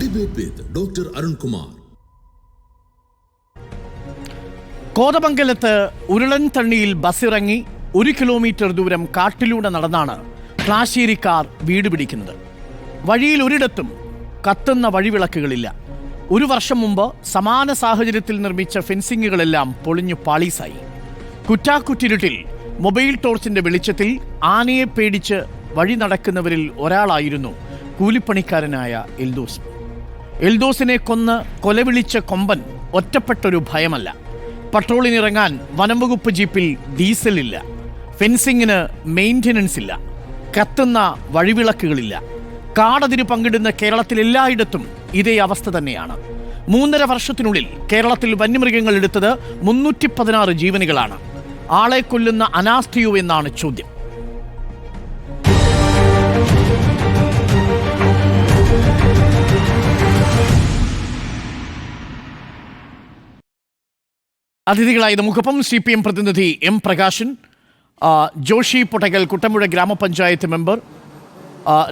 Debate with Dr. Arun Kumar. കോതമംഗലത്ത് ഉരുളൻതണ്ണിയിൽ ബസ്സിറങ്ങി 1 kilometre ദൂരം കാട്ടിലൂടെ നടന്നാണ് ക്ലാശ്ശേരിക്കാർ വീട് പിടിക്കുന്നത്. വഴിയിൽ ഒരിടത്തും കത്തുന്ന വഴിവിളക്കുകളില്ല. 1 വർഷം മുമ്പ് സമാന സാഹചര്യത്തിൽ നിർമ്മിച്ച ഫെൻസിങ്ങുകളെല്ലാം പൊളിഞ്ഞു പാളീസായി. കുറ്റാക്കുറ്റിരുട്ടിൽ മൊബൈൽ ടോർച്ചിന്റെ വെളിച്ചത്തിൽ ആനയെ പേടിച്ച് വഴി നടക്കുന്നവരിൽ ഒരാളായിരുന്നു കൂലിപ്പണിക്കാരനായ എൽദോസ്. എൽദോസിനെ കൊന്ന് കൊലവിളിച്ച കൊമ്പൻ ഒറ്റപ്പെട്ടൊരു ഭയമല്ല. പട്രോളിനിറങ്ങാൻ വനംവകുപ്പ് ജീപ്പിൽ ഡീസലില്ല, ഫെൻസിങ്ങിന് മെയിൻ്റനൻസ് ഇല്ല, കത്തുന്ന വഴിവിളക്കുകളില്ല. കാടതിര് പങ്കിടുന്ന കേരളത്തിൽ എല്ലായിടത്തും ഇതേ അവസ്ഥ തന്നെയാണ്. 3.5 വർഷത്തിനുള്ളിൽ കേരളത്തിൽ വന്യമൃഗങ്ങൾ എടുത്തത് 316 ജീവനുകളാണ്. ആളെ കൊല്ലുന്ന അനാസ്ഥയോ എന്നാണ് ചോദ്യം. അതിഥികളായി നമുക്കൊപ്പം CPM പ്രതിനിധി M. പ്രകാശൻ, ജോഷി പൊട്ടകൽ കുട്ടമ്പുഴ ഗ്രാമപഞ്ചായത്ത് മെമ്പർ,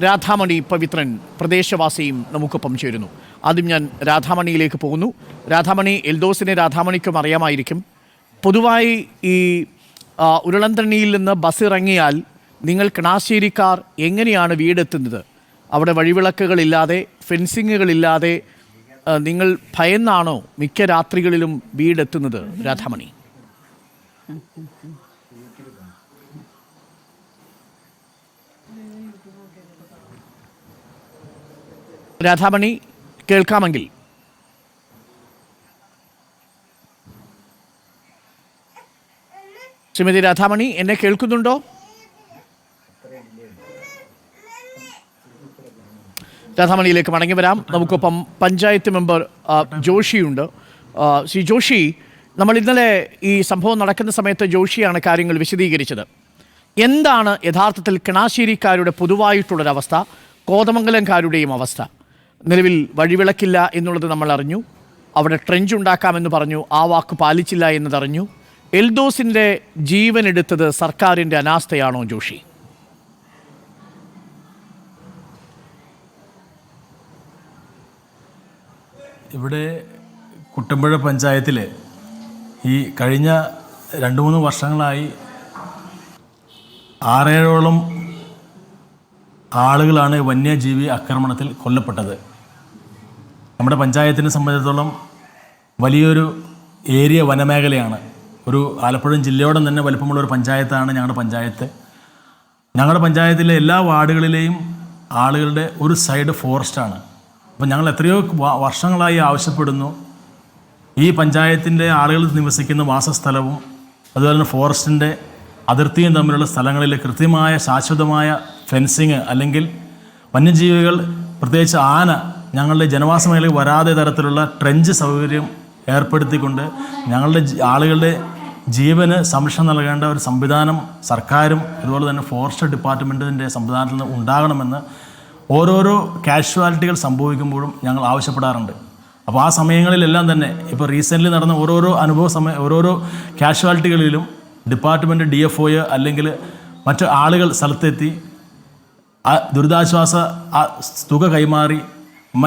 രാധാമണി പവിത്രൻ പ്രദേശവാസിയും നമുക്കൊപ്പം ചേരുന്നു. ആദ്യം ഞാൻ രാധാമണിയിലേക്ക് പോകുന്നു. രാധാമണി, എൽദോസിനെ രാധാമണിക്കും അറിയാമായിരിക്കും. പൊതുവായി ഈ ഉരുളൻതണ്ണിയിൽ നിന്ന് ബസ് ഇറങ്ങിയാൽ നിങ്ങൾ ക്ലാശ്ശേരിക്കാർ എങ്ങനെയാണ് വീടെത്തുന്നത്? അവിടെ വഴിവിളക്കുകളില്ലാതെ, ഫെൻസിങ്ങുകളില്ലാതെ നിങ്ങൾ ഭയന്നാണോ മിക്ക രാത്രികളിലും വീടെത്തുന്നത്? രാധാമണി. രാധാമണി കേൾക്കാമെങ്കിൽ. ശ്രീമതി രാധാമണി, എന്നെ കേൾക്കുന്നുണ്ടോ? രാധാമണിയിലേക്ക് മടങ്ങി വരാം. നമുക്കൊപ്പം പഞ്ചായത്ത് മെമ്പർ ജോഷിയുണ്ട്. ശ്രീ ജോഷി, നമ്മൾ ഇന്നലെ ഈ സംഭവം നടക്കുന്ന സമയത്ത് ജോഷിയാണ് കാര്യങ്ങൾ വിശദീകരിച്ചത്. എന്താണ് യഥാർത്ഥത്തിൽ ക്ലാശ്ശേരിക്കാരുടെ പൊതുവായിട്ടുള്ളൊരവസ്ഥ, കോതമംഗലംകാരുടെയും അവസ്ഥ? നിലവിൽ വഴിവിളക്കില്ല എന്നുള്ളത് നമ്മൾ അറിഞ്ഞു. അവിടെ ട്രെഞ്ച് ഉണ്ടാക്കാമെന്ന് പറഞ്ഞു, ആ വാക്ക് പാലിച്ചില്ല എന്നതറിഞ്ഞു. എൽദോസിൻ്റെ ജീവൻ എടുത്തത് സർക്കാരിൻ്റെ അനാസ്ഥയാണോ ജോഷി? ഇവിടെ കുട്ടമ്പുഴ പഞ്ചായത്തിൽ ഈ കഴിഞ്ഞ 2-3 വർഷങ്ങളായി 6-7ഓളം ആളുകളാണ് വന്യജീവി ആക്രമണത്തിൽ കൊല്ലപ്പെട്ടത്. നമ്മുടെ പഞ്ചായത്തിനെ സംബന്ധിച്ചിടത്തോളം വലിയൊരു ഏരിയ വനമേഖലയാണ്. ഒരു ആലപ്പുഴ ജില്ലയോടെ തന്നെ വലിപ്പമുള്ളൊരു പഞ്ചായത്താണ് ഞങ്ങളുടെ പഞ്ചായത്ത്. ഞങ്ങളുടെ പഞ്ചായത്തിലെ എല്ലാ വാർഡുകളിലെയും ആളുകളുടെ ഒരു സൈഡ് ഫോറസ്റ്റാണ്. അപ്പോൾ ഞങ്ങൾ എത്രയോ വർഷങ്ങളായി ആവശ്യപ്പെടുന്നു, ഈ പഞ്ചായത്തിൻ്റെ ആളുകൾ നിവസിക്കുന്ന വാസസ്ഥലവും അതുപോലെ തന്നെ ഫോറസ്റ്റിൻ്റെ അതിർത്തിയും തമ്മിലുള്ള സ്ഥലങ്ങളിൽ കൃത്യമായ ശാശ്വതമായ ഫെൻസിങ്, അല്ലെങ്കിൽ വന്യജീവികൾ പ്രത്യേകിച്ച് ആന ഞങ്ങളുടെ ജനവാസ മേഖലയിൽ വരാതെ തരത്തിലുള്ള ട്രെഞ്ച് സൗകര്യം ഏർപ്പെടുത്തിക്കൊണ്ട് ഞങ്ങളുടെ ആളുകളുടെ ജീവന് സംരക്ഷണം നൽകേണ്ട ഒരു സംവിധാനം സർക്കാരും അതുപോലെ തന്നെ ഫോറസ്റ്റ് ഡിപ്പാർട്ട്മെൻറ്റിൻ്റെ സംവിധാനത്തിൽ നിന്ന് ഉണ്ടാകണമെന്ന് ഓരോരോ കാഷ്വാലിറ്റികൾ സംഭവിക്കുമ്പോഴും ഞങ്ങൾ ആവശ്യപ്പെടാറുണ്ട്. അപ്പോൾ ആ സമയങ്ങളിലെല്ലാം തന്നെ ഇപ്പോൾ റീസെൻ്റ്ലി നടന്ന ഓരോരോ കാഷ്വാലിറ്റികളിലും ഡിപ്പാർട്ട്മെൻറ്റ് DFO അല്ലെങ്കിൽ മറ്റ് ആളുകൾ സ്ഥലത്തെത്തി ആ ദുരിതാശ്വാസ തുക കൈമാറി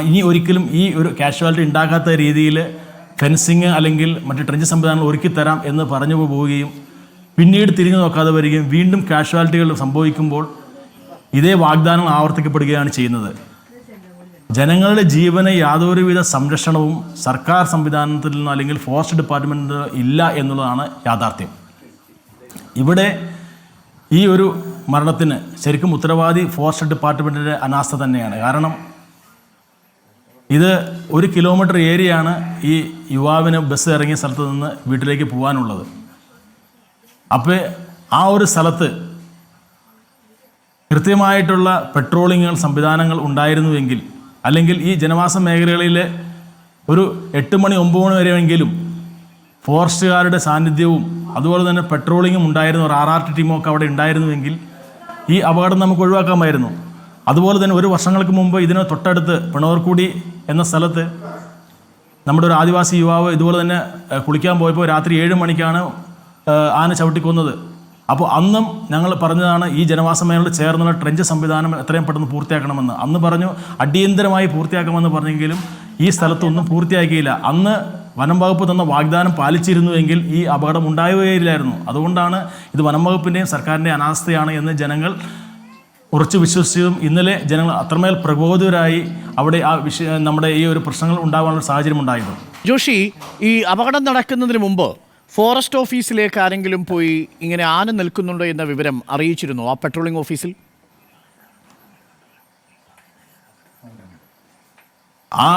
ഇനി ഒരിക്കലും ഈ ഒരു കാഷ്വാലിറ്റി ഉണ്ടാക്കാത്ത രീതിയിൽ ഫെൻസിങ് അല്ലെങ്കിൽ മറ്റ് ട്രെഞ്ച് സംവിധാനങ്ങൾ ഒരുക്കിത്തരാം എന്ന് പറഞ്ഞു പോവുകയും പിന്നീട് തിരിഞ്ഞു നോക്കാതെ വരികയും വീണ്ടും കാഷ്വാലിറ്റികൾ സംഭവിക്കുമ്പോൾ ഇതേ വാഗ്ദാനങ്ങൾ ആവർത്തിക്കപ്പെടുകയാണ് ചെയ്യുന്നത്. ജനങ്ങളുടെ ജീവന് യാതൊരുവിധ സംരക്ഷണവും സർക്കാർ സംവിധാനത്തിൽ നിന്നോ അല്ലെങ്കിൽ ഫോറസ്റ്റ് ഡിപ്പാർട്ട്മെൻറ്റിൽ നിന്നോ ഇല്ല എന്നുള്ളതാണ് യാഥാർത്ഥ്യം. ഇവിടെ ഈ ഒരു മരണത്തിന് ശരിക്കും ഉത്തരവാദി ഫോറസ്റ്റ് ഡിപ്പാർട്ട്മെൻറ്റിൻ്റെ അനാസ്ഥ തന്നെയാണ്. കാരണം ഇത് 1 കിലോമീറ്റർ ഏരിയയാണ് ഈ യുവാവിന് ബസ് ഇറങ്ങിയ സ്ഥലത്ത് നിന്ന് വീട്ടിലേക്ക് പോകാനുള്ളത്. അപ്പോൾ ആ ഒരു സ്ഥലത്ത് കൃത്യമായിട്ടുള്ള പെട്രോളിങ്ങുകൾ സംവിധാനങ്ങൾ ഉണ്ടായിരുന്നുവെങ്കിൽ, അല്ലെങ്കിൽ ഈ ജനവാസ മേഖലകളിൽ ഒരു 8 മണി 9 മണി വരെയെങ്കിലും ഫോറസ്റ്റുകാരുടെ സാന്നിധ്യവും അതുപോലെ തന്നെ പെട്രോളിങ്ങും ഉണ്ടായിരുന്നു, ഒരു RRT ടീമൊക്കെ അവിടെ ഉണ്ടായിരുന്നുവെങ്കിൽ ഈ അപകടം നമുക്ക് ഒഴിവാക്കാമായിരുന്നു. അതുപോലെ തന്നെ 1 വർഷങ്ങൾക്ക് മുമ്പ് ഇതിന് തൊട്ടടുത്ത് പിണവർക്കുടി എന്ന സ്ഥലത്ത് നമ്മുടെ ഒരു ആദിവാസി യുവാവ് ഇതുപോലെ തന്നെ കുളിക്കാൻ പോയപ്പോൾ രാത്രി 7 മണിക്കാണ് ആന ചവിട്ടിക്കൊന്നത്. അപ്പോൾ അന്നും ഞങ്ങൾ പറഞ്ഞതാണ് ഈ ജനവാസ മേഖലയോട് ചേർന്നുള്ള ട്രെഞ്ച് സംവിധാനം എത്രയും പെട്ടെന്ന് പൂർത്തിയാക്കണമെന്ന്. അന്ന് പറഞ്ഞു അടിയന്തരമായി പൂർത്തിയാക്കുമെന്ന് പറഞ്ഞെങ്കിലും ഈ സ്ഥലത്തൊന്നും പൂർത്തിയാക്കിയില്ല. അന്ന് വനം വകുപ്പ് തന്ന വാഗ്ദാനം പാലിച്ചിരുന്നുവെങ്കിൽ ഈ അപകടം ഉണ്ടാവുകയില്ലായിരുന്നു. അതുകൊണ്ടാണ് ഇത് വനം വകുപ്പിൻ്റെയും സർക്കാരിൻ്റെയും അനാസ്ഥയാണ് എന്ന് ജനങ്ങൾ ഉറച്ചു വിശ്വസിച്ചതും ഇന്നലെ ജനങ്ങൾ അത്രമേൽ പ്രബോധിതരായി അവിടെ നമ്മുടെ ഈ ഒരു പ്രശ്നങ്ങൾ ഉണ്ടാകാനുള്ള സാഹചര്യം ഉണ്ടായത്. ജോഷി, ഈ അപകടം നടക്കുന്നതിന് മുമ്പ് ഫോറസ്റ്റ് ഓഫീസിലേക്ക് ആരെങ്കിലും പോയി ഇങ്ങനെ ആന നിൽക്കുന്നുണ്ടോ എന്ന വിവരം അറിയിച്ചിരുന്നു ആ പെട്രോളിംഗ് ഓഫീസിൽ? ആ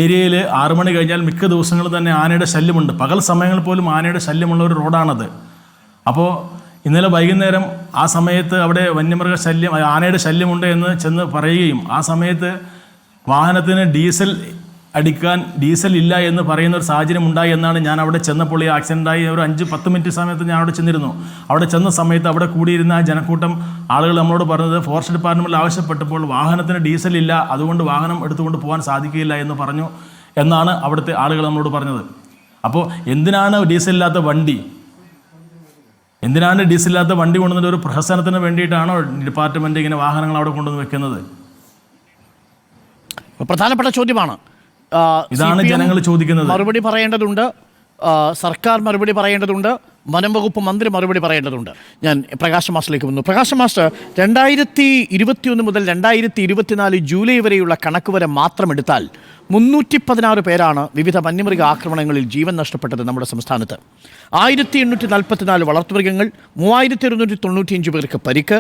ഏരിയയിൽ 6 മണി കഴിഞ്ഞാൽ മിക്ക ദിവസങ്ങളും തന്നെ ആനയുടെ ശല്യമുണ്ട്. പകൽ സമയങ്ങളിൽ പോലും ആനയുടെ ശല്യമുള്ള ഒരു റോഡാണത്. അപ്പോൾ ഇന്നലെ വൈകുന്നേരം ആ സമയത്ത് അവിടെ വന്യമൃഗ ശല്യം, ആനയുടെ ശല്യമുണ്ട് എന്ന് ചെന്ന് പറയുകയും ആ സമയത്ത് വാഹനത്തിന് ഡീസൽ അടിക്കാൻ ഡീസൽ ഇല്ല എന്ന് പറയുന്ന ഒരു സാഹചര്യം ഉണ്ടായി എന്നാണ് ഞാൻ അവിടെ ചെന്നപ്പോൾ. ഈ ആക്സിഡൻ്റായി ഒരു 5-10 മിനിറ്റ് സമയത്ത് ഞാൻ അവിടെ ചെന്നിരുന്നു. അവിടെ ചെന്ന സമയത്ത് അവിടെ കൂടിയിരുന്ന ആ ജനക്കൂട്ടം ആളുകൾ നമ്മളോട് പറഞ്ഞത് ഫോറസ്റ്റ് ഡിപ്പാർട്ട്മെൻറ്റിൽ ആവശ്യപ്പെട്ടപ്പോൾ വാഹനത്തിന് ഡീസൽ ഇല്ല, അതുകൊണ്ട് വാഹനം എടുത്തുകൊണ്ട് പോകാൻ സാധിക്കില്ല എന്ന് പറഞ്ഞു എന്നാണ് അവിടുത്തെ ആളുകൾ നമ്മളോട് പറഞ്ഞത്. അപ്പോൾ എന്തിനാണ് ഡീസൽ ഇല്ലാത്ത വണ്ടി കൊണ്ടുവന്നിട്ട് ഒരു പ്രഹസനത്തിന് വേണ്ടിയിട്ടാണോ ഡിപ്പാർട്ട്മെൻറ്റ് ഇങ്ങനെ വാഹനങ്ങൾ അവിടെ കൊണ്ടുവന്ന് വെക്കുന്നത്? പ്രധാനപ്പെട്ട ചോദ്യമാണ്. ഇതാണ് ജനങ്ങൾ ചോദിക്കുന്നത്. മറുപടി പറയേണ്ടതുണ്ട്, സർക്കാർ മറുപടി പറയേണ്ടതുണ്ട്, വനം വകുപ്പ് മന്ത്രി മറുപടി പറയേണ്ടതുണ്ട്. ഞാൻ പ്രകാശ് മാസ്റ്ററിലേക്ക് വന്നു. പ്രകാശ് മാസ്റ്റർ, 2021 മുതൽ 2024 ജൂലൈ വരെയുള്ള കണക്ക് വരെ മാത്രം എടുത്താൽ 316 പേരാണ് വിവിധ വന്യമൃഗ ആക്രമണങ്ങളിൽ ജീവൻ നഷ്ടപ്പെട്ടത് നമ്മുടെ സംസ്ഥാനത്ത്. 1844 വളർത്തുമൃഗങ്ങൾ, 3295 പേർക്ക് പരിക്ക്,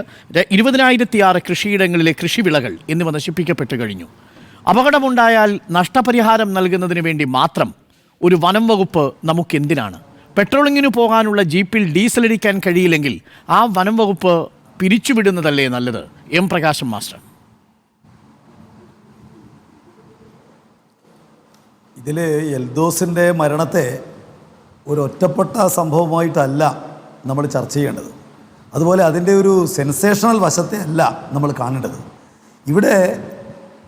20,006 കൃഷിയിടങ്ങളിലെ കൃഷിവിളകൾ എന്നിവ നശിപ്പിക്കപ്പെട്ട് കഴിഞ്ഞു. അപകടമുണ്ടായാൽ നഷ്ടപരിഹാരം നൽകുന്നതിന് വേണ്ടി മാത്രം ഒരു വനം വകുപ്പ് നമുക്കെന്തിനാണ്? പെട്രോളിങ്ങിന് പോകാനുള്ള ജീപ്പിൽ ഡീസൽ അടിക്കാൻ കഴിയില്ലെങ്കിൽ ആ വനം വകുപ്പ് പിരിച്ചുവിടുന്നതല്ലേ നല്ലത്? എം പ്രകാശം മാസ്റ്റർ. ഇതിൽ എൽദോസിൻ്റെ മരണത്തെ ഒരു ഒറ്റപ്പെട്ട സംഭവമായിട്ടല്ല നമ്മൾ ചർച്ച ചെയ്യേണ്ടത്. അതുപോലെ അതിൻ്റെ ഒരു സെൻസേഷണൽ വശത്തെ അല്ല നമ്മൾ കാണേണ്ടത്. ഇവിടെ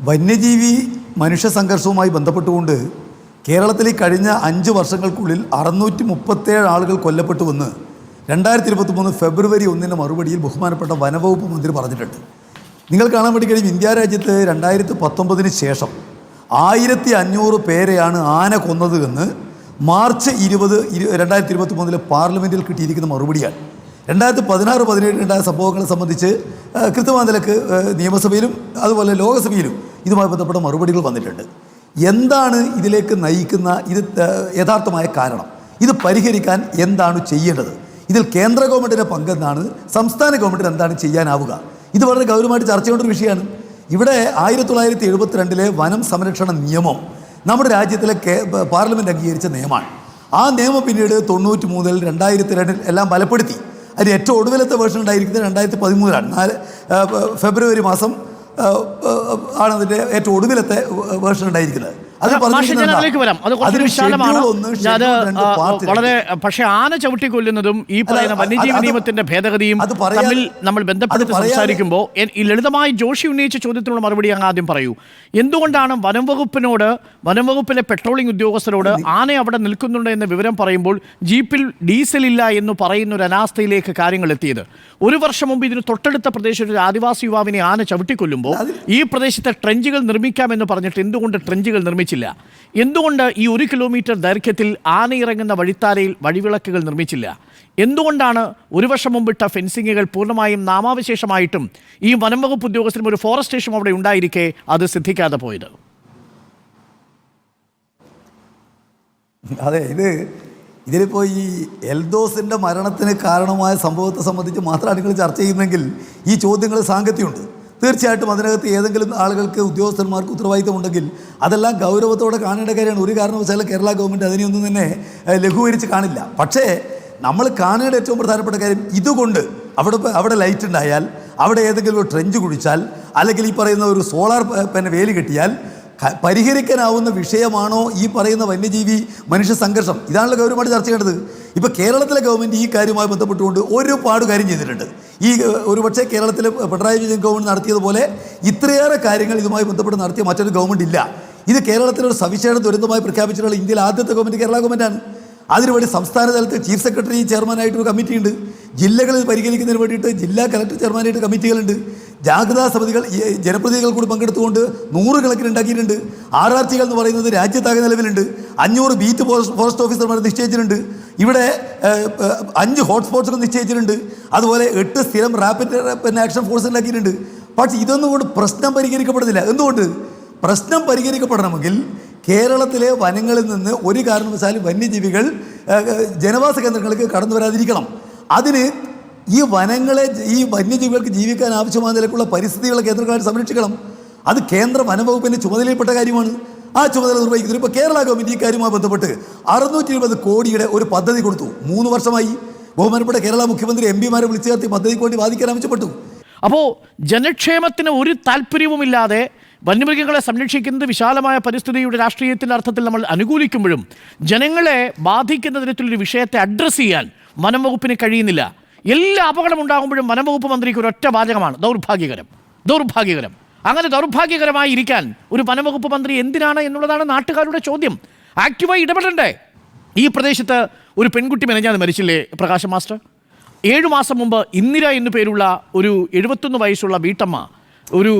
വന്യജീവി മനുഷ്യ സംഘർഷവുമായി ബന്ധപ്പെട്ടുകൊണ്ട് കേരളത്തിൽ കഴിഞ്ഞ 5 വർഷങ്ങൾക്കുള്ളിൽ 637 ആളുകൾ കൊല്ലപ്പെട്ടുവെന്ന് 2023 ഫെബ്രുവരി 1 മറുപടിയിൽ ബഹുമാനപ്പെട്ട വനവകുപ്പ് മന്ത്രി പറഞ്ഞിട്ടുണ്ട്. നിങ്ങൾ കാണാൻ വേണ്ടി കഴിയും, ഇന്ത്യ രാജ്യത്ത് 2019 ശേഷം 1500 പേരെയാണ് ആന കൊന്നത് എന്ന് മാർച്ച് 20, 2023 പാർലമെൻറ്റിൽ കിട്ടിയിരിക്കുന്ന മറുപടിയാണ്. 2016-17 ഉണ്ടായ സംഭവങ്ങളെ സംബന്ധിച്ച് കൃത്യമായ നിലക്ക് നിയമസഭയിലും അതുപോലെ ലോകസഭയിലും ഇതുമായി ബന്ധപ്പെട്ട മറുപടികൾ വന്നിട്ടുണ്ട്. എന്താണ് ഇതിലേക്ക് നയിക്കുന്ന യഥാർത്ഥമായ കാരണം? ഇത് പരിഹരിക്കാൻ എന്താണ് ചെയ്യേണ്ടത്? ഇതിൽ കേന്ദ്ര ഗവൺമെൻറ്റിൻ്റെ പങ്കെന്താണ്? സംസ്ഥാന ഗവൺമെൻറ്റിന് എന്താണ് ചെയ്യാനാവുക? ഇത് വളരെ ഗൗരവമായിട്ട് ചർച്ച ചെയ്യേണ്ട ഒരു വിഷയമാണ്. ഇവിടെ 1972 വനം സംരക്ഷണ നിയമം നമ്മുടെ രാജ്യത്തിലെ പാർലമെൻറ്റ് അംഗീകരിച്ച നിയമമാണ്. ആ നിയമം പിന്നീട് 90 മുതൽ 2002 എല്ലാം ബലപ്പെടുത്തി. അതിന് ഏറ്റവും ഒടുവിലത്തെ വേർഷൻ ഉണ്ടായിരിക്കുന്നത് 2013 ഫെബ്രുവരി മാസം ആണ് അതിൻ്റെ ഏറ്റവും ഒടുവിലത്തെ വേർഷൻ ഉണ്ടായിരിക്കുന്നത്. വളരെ പക്ഷേ ആന ചവിട്ടിക്കൊല്ലുന്നതും ഈ പറയുന്ന വന്യജീവി നിയമത്തിന്റെ ഭേദഗതിയും തമ്മിൽ നമ്മൾ ബന്ധപ്പെടുത്തി സംസാരിക്കുമ്പോൾ ഈ ലളിതമായി ജോഷി ഉന്നയിച്ച ചോദ്യത്തിനുള്ള മറുപടി അങ്ങ് ആദ്യം പറയൂ. എന്തുകൊണ്ടാണ് വനം വകുപ്പിലെ പെട്രോളിംഗ് ഉദ്യോഗസ്ഥരോട് ആന അവിടെ നിൽക്കുന്നുണ്ട് എന്ന വിവരം പറയുമ്പോൾ ജീപ്പിൽ ഡീസൽ ഇല്ല എന്ന് പറയുന്ന ഒരു അനാസ്ഥയിലേക്ക് കാര്യങ്ങൾ എത്തിയത്? 1 വർഷം മുമ്പ് ഇതിന് തൊട്ടടുത്ത പ്രദേശത്ത് ഒരു ആദിവാസി യുവാവിനെ ആന ചവിട്ടിക്കൊല്ലുമ്പോൾ ഈ പ്രദേശത്തെ ട്രെഞ്ചുകൾ നിർമ്മിക്കാമെന്ന് പറഞ്ഞിട്ട് എന്തുകൊണ്ട് ട്രെഞ്ചുകൾ നിർമ്മിച്ചില്ല? എന്തുകൊണ്ട് ഈ 1 കിലോമീറ്റർ ദൈർഘ്യത്തിൽ ആന ഇറങ്ങുന്ന വഴിത്താരയിൽ വഴിവിളക്കുകൾ നിർമ്മിച്ചില്ല? എന്തുകൊണ്ടാണ് 1 വർഷം മുമ്പിട്ട ഫെൻസിങ്ങുകൾ പൂർണ്ണമായും നാമാവശേഷമായിട്ടും ഈ വനം വകുപ്പ് ഉദ്യോഗസ്ഥരും ഒരു ഫോറസ്റ്റ് സ്റ്റേഷൻ അവിടെ ഉണ്ടായിരിക്കെ അത് സിദ്ധിക്കാതെ പോയത്? അതെ, ഇതിലിപ്പോൾ ഈ എൽദോസിൻ്റെ മരണത്തിന് കാരണമായ സംഭവത്തെ സംബന്ധിച്ച് മാത്രമാണ് നിങ്ങൾ ചർച്ച ചെയ്യുന്നതെങ്കിൽ ഈ ചോദ്യങ്ങൾ സാങ്കത്യമുണ്ട്. തീർച്ചയായിട്ടും അതിനകത്ത് ഏതെങ്കിലും ആളുകൾക്ക് ഉദ്യോഗസ്ഥന്മാർക്ക് ഉത്തരവാദിത്തം ഉണ്ടെങ്കിൽ അതെല്ലാം ഗൗരവത്തോടെ കാണേണ്ട കാര്യമാണ്. ഒരു കാരണവശാലും കേരള ഗവൺമെൻറ് അതിനെയൊന്നും തന്നെ ലഘൂകരിച്ച് കാണില്ല. പക്ഷേ നമ്മൾ കാണേണ്ട ഏറ്റവും പ്രധാനപ്പെട്ട കാര്യം, ഇതുകൊണ്ട് അവിടെ ലൈറ്റ് ഉണ്ടായാൽ, അവിടെ ഏതെങ്കിലും ഒരു ട്രെഞ്ച് കുഴിച്ചാൽ, അല്ലെങ്കിൽ ഈ പറയുന്ന ഒരു സോളാർ വേലി കെട്ടിയാൽ പരിഹരിക്കാനാവുന്ന വിഷയമാണോ ഈ പറയുന്ന വന്യജീവി മനുഷ്യ സംഘർഷം? ഇതാണല്ലോ ഗൗരവമായിട്ട് ചർച്ച ചെയ്യേണ്ടത്. ഇപ്പോൾ കേരളത്തിലെ ഗവൺമെൻറ് ഈ കാര്യവുമായി ബന്ധപ്പെട്ടുകൊണ്ട് ഒരുപാട് കാര്യം ചെയ്തിട്ടുണ്ട്. ഈ ഒരുപക്ഷെ കേരളത്തിലെ പിണറായി വിജയൻ ഗവൺമെൻറ് നടത്തിയതുപോലെ ഇത്രയേറെ കാര്യങ്ങൾ ഇതുമായി ബന്ധപ്പെട്ട് നടത്തിയ മറ്റൊരു ഗവൺമെൻറ് ഇല്ല. ഇത് കേരളത്തിലൊരു സവിശേഷ ദുരന്തമായി പ്രഖ്യാപിച്ചിട്ടുള്ള ഇന്ത്യയിലെ ആദ്യത്തെ ഗവൺമെൻറ് കേരള ഗവൺമെൻറ്റാണ്. അതിനുവേണ്ടി സംസ്ഥാന തലത്തിൽ ചീഫ് സെക്രട്ടറി ചെയർമാനായിട്ടൊരു കമ്മിറ്റി ഉണ്ട്. ജില്ലകളിൽ പരിഗണിക്കുന്നതിന് വേണ്ടിയിട്ട് ജില്ലാ കളക്ടർ ചെയർമാനായിട്ട് കമ്മിറ്റികളുണ്ട്, ജാഗ്രതാ സമിതികൾ ജനപ്രതിനിധികൾ കൂടി പങ്കെടുത്തുകൊണ്ട് 100 കണക്കിന് ഉണ്ടാക്കിയിട്ടുണ്ട്. RRTകൾ എന്ന് പറയുന്നത് രാജ്യത്താകെ നിലവിലുണ്ട്. 500 ബീറ്റ് ഫോറസ്റ്റ് ഓഫീസർമാർ നിശ്ചയിച്ചിട്ടുണ്ട്. ഇവിടെ 5 ഹോട്ട്സ്പോട്ട്സുകൾ നിശ്ചയിച്ചിട്ടുണ്ട്. അതുപോലെ 8 സ്ഥിരം റാപ്പിഡ് ആക്ഷൻ ഫോഴ്സ് ഉണ്ടാക്കിയിട്ടുണ്ട്. പക്ഷേ ഇതൊന്നും കൊണ്ട് പ്രശ്നം പരിഹരിക്കപ്പെടുന്നില്ല. എന്തുകൊണ്ട്? പ്രശ്നം പരിഹരിക്കപ്പെടണമെങ്കിൽ കേരളത്തിലെ വനങ്ങളിൽ നിന്ന് ഒരു കാരണവശാലും വന്യജീവികൾ ജനവാസ കേന്ദ്രങ്ങൾക്ക് കടന്നു വരാതിരിക്കണം. അതിന് ഈ വനങ്ങളെ, ഈ വന്യജീവികൾക്ക് ജീവിക്കാൻ ആവശ്യമായ നിലക്കുള്ള പരിസ്ഥിതികളെ കേന്ദ്രങ്ങളായിട്ട് സംരക്ഷിക്കണം. അത് കേന്ദ്ര വനംവകുപ്പിൻ്റെ ചുമതലയിൽപ്പെട്ട കാര്യമാണ്. ആ ചുമതല നിർവഹിക്കുന്നത്. ഇപ്പോൾ കേരള ഗവൺമെൻറ് ഈ കാര്യവുമായി ബന്ധപ്പെട്ട് 620 കോടിയുടെ ഒരു പദ്ധതി കൊടുത്തു. 3 വർഷമായി ബഹുമാനപ്പെട്ട കേരള മുഖ്യമന്ത്രി MP മാരെ വിളിച്ചു ചേർത്തി പദ്ധതിക്ക് വേണ്ടി വാദിക്കാൻ ആവശ്യപ്പെട്ടു. അപ്പോൾ ജനക്ഷേമത്തിന് ഒരു താല്പര്യവുമില്ലാതെ വന്യമൃഗങ്ങളെ സംരക്ഷിക്കുന്നത് വിശാലമായ പരിസ്ഥിതിയുടെ രാഷ്ട്രീയത്തിൻ്റെ അർത്ഥത്തിൽ നമ്മൾ അനുകൂലിക്കുമ്പോഴും ജനങ്ങളെ ബാധിക്കുന്ന തരത്തിലൊരു വിഷയത്തെ അഡ്രസ്സ് ചെയ്യാൻ വനം വകുപ്പിന് കഴിയുന്നില്ല. എല്ലാ അപകടം ഉണ്ടാകുമ്പോഴും വനം വകുപ്പ് മന്ത്രിക്ക് ഒരൊറ്റ വാചകമാണ്: ദൗർഭാഗ്യകരം, ദൗർഭാഗ്യകരം. അങ്ങനെ ദൗർഭാഗ്യകരമായി ഇരിക്കാൻ ഒരു വനം വകുപ്പ് മന്ത്രി എന്തിനാണ് എന്നുള്ളതാണ് നാട്ടുകാരുടെ ചോദ്യം. ആക്റ്റീവായി ഇടപെടണ്ടേ? ഈ പ്രദേശത്ത് ഒരു പെൺകുട്ടി മെനഞ്ഞാൽ മരിച്ചില്ലേ പ്രകാശ് മാസ്റ്റർ? 7 മാസം മുമ്പ് ഇന്ദിര എന്നു പേരുള്ള ഒരു 71 വയസ്സുള്ള വീട്ടമ്മ ഒരു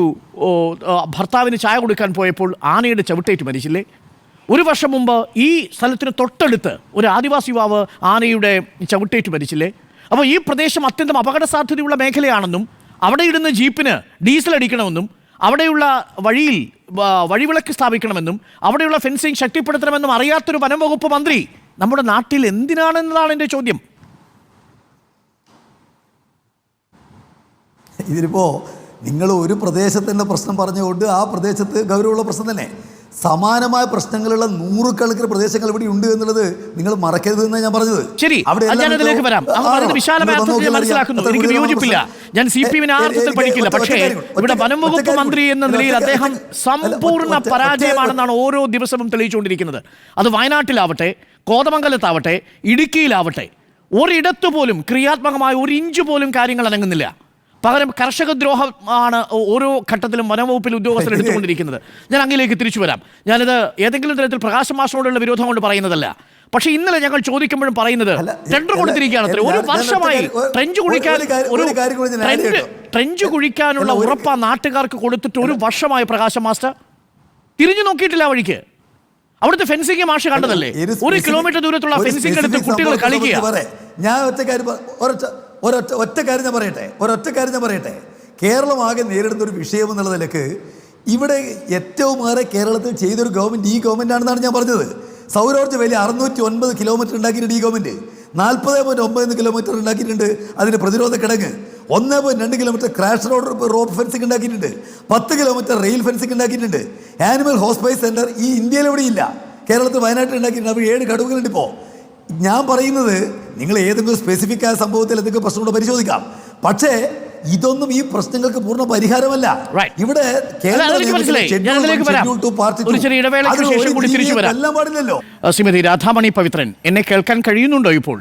ഭർത്താവിന് ചായ കൊടുക്കാൻ പോയപ്പോൾ ആനയുടെ ചവിട്ടേറ്റ് മരിച്ചില്ലേ? 1 വർഷം മുമ്പ് ഈ സ്ഥലത്തിന് തൊട്ടടുത്ത് ഒരു ആദിവാസി യുവാവ് ആനയുടെ ചവിട്ടേറ്റ് മരിച്ചില്ലേ? അപ്പോൾ ഈ പ്രദേശം അത്യന്തം അപകട സാധ്യതയുള്ള മേഖലയാണെന്നും അവിടെ ഇടുന്ന ജീപ്പിന് ഡീസൽ അടിക്കണമെന്നും അവിടെയുള്ള വഴിയിൽ വഴിവിളക്ക് സ്ഥാപിക്കണമെന്നും അവിടെയുള്ള ഫെൻസിങ് ശക്തിപ്പെടുത്തണമെന്നും അറിയാത്തൊരു വനം വകുപ്പ് മന്ത്രി നമ്മുടെ നാട്ടിൽ എന്തിനാണെന്നതാണ് എൻ്റെ ചോദ്യം. ഇതിലിപ്പോൾ നിങ്ങൾ ഒരു പ്രദേശത്തിൻ്റെ പ്രശ്നം പറഞ്ഞുകൊണ്ട് ആ പ്രദേശത്ത് ഗൗരവമുള്ള പ്രശ്നം തന്നെ, സമാനമായ പ്രശ്നങ്ങളുള്ള 100 കണക്കിന് പ്രദേശങ്ങൾ ഇവിടെ ഉണ്ട് എന്നുള്ളത് നിങ്ങൾ മറക്കരുതെന്ന് ഞാൻ പറഞ്ഞത്. ശരി, അതിലേക്ക് വരാം. മനസ്സിലാക്കുന്നു, എനിക്ക് വിയോജിപ്പില്ല. ഞാൻ CPM-നെ ആ അർത്ഥത്തിൽ പഠിക്കില്ല. പക്ഷേ ഇവിടെ വനം വകുപ്പ് മന്ത്രി എന്ന നിലയിൽ അദ്ദേഹം സമ്പൂർണ്ണ പരാജയമാണെന്നാണ് ഓരോ ദിവസവും തെളിയിച്ചുകൊണ്ടിരിക്കുന്നത്. അത് വയനാട്ടിലാവട്ടെ, കോതമംഗലത്താവട്ടെ, ഇടുക്കിയിലാവട്ടെ, ഒരിടത്തു പോലും ക്രിയാത്മകമായ 1 ഇഞ്ച് പോലും കാര്യങ്ങൾ അനങ്ങുന്നില്ല. പകരം കർഷകദ്രോഹം ആണ് ഓരോ ഘട്ടത്തിലും വനംവകുപ്പിൽ ഉദ്യോഗസ്ഥർ എടുത്തുകൊണ്ടിരിക്കുന്നത്. ഞാൻ അങ്ങിലേക്ക് തിരിച്ചു വരാം. ഞാനിത് ഏതെങ്കിലും തരത്തിൽ പ്രകാശ് മാഷിനോടുള്ള വിരോധം കൊണ്ട് പറയുന്നതല്ല. പക്ഷേ ഇന്നലെ ഞങ്ങൾ ചോദിക്കുമ്പോഴും പറയുന്നത് ടെൻഡർ കൊടുത്തിരിക്കുകയാണ്. 1 വർഷമായി ട്രെഞ്ച് കുഴിക്കാനുള്ള ഉറപ്പ നാട്ടുകാർക്ക് കൊടുത്തിട്ട് 1 വർഷമായി പ്രകാശ് മാസ്റ്റർ തിരിഞ്ഞു നോക്കിയിട്ടില്ല വഴിക്ക്. അവിടുത്തെ ഫെൻസിംഗ് മാഷ് കണ്ടതല്ലേ? 1 കിലോമീറ്റർ ദൂരത്തുള്ള ഫെൻസിംഗ് എടുത്ത് കുട്ടികൾ കളിക്കുക. ഞാൻ ഒരൊറ്റ കാര്യം ഞാൻ പറയട്ടെ. കേരളമാകെ നേരിടുന്ന ഒരു വിഷയം എന്നുള്ള നിലക്ക് ഇവിടെ ഏറ്റവും ഏറെ കേരളത്തിൽ ചെയ്തൊരു ഗവൺമെൻറ് ഈ ഗവൺമെൻറ് ആണെന്നാണ് ഞാൻ പറഞ്ഞത്. സൗരോർജ്ജ വേലി 609 കിലോമീറ്റർ ഉണ്ടാക്കിയിട്ടുണ്ട് ഈ ഗവൺമെൻറ്. 40.9 കിലോമീറ്റർ ഉണ്ടാക്കിയിട്ടുണ്ട് അതിന് പ്രതിരോധ കിടങ്ങ്. 1.2 കിലോമീറ്റർ ക്രാഷ് റോഡ് ഫെൻസിംഗ് ഉണ്ടാക്കിയിട്ടുണ്ട്. 10 കിലോമീറ്റർ റെയിൽ ഫെൻസിംഗ് ഉണ്ടാക്കിയിട്ടുണ്ട്. ആനിമൽ ഹോസ്പിറ്റൽ സെൻറ്റർ ഈ ഇന്ത്യയിൽ എവിടെ ഇല്ല, കേരളത്തിൽ വയനാട്ടിൽ ഉണ്ടാക്കിയിട്ടുണ്ട്. അപ്പോൾ 7 ഘടകങ്ങളുണ്ട്. ഇപ്പോൾ ഞാൻ പറയുന്നത് നിങ്ങൾ ഏതെങ്കിലും സ്പെസിഫിക് ആയ സംഭവത്തിൽ എന്തെങ്കിലും പ്രശ്നങ്ങൾ പരിശോധിക്കാം. പക്ഷേ ഇതൊന്നും ഈ പ്രശ്നങ്ങൾക്ക് പൂർണ്ണ പരിഹാരമല്ല. ഇവിടെ പാടില്ലല്ലോ. ശ്രീമതി രാധാമണി പവിത്രൻ, എന്നെ കേൾക്കാൻ കഴിയുന്നുണ്ടോ ഇപ്പോൾ?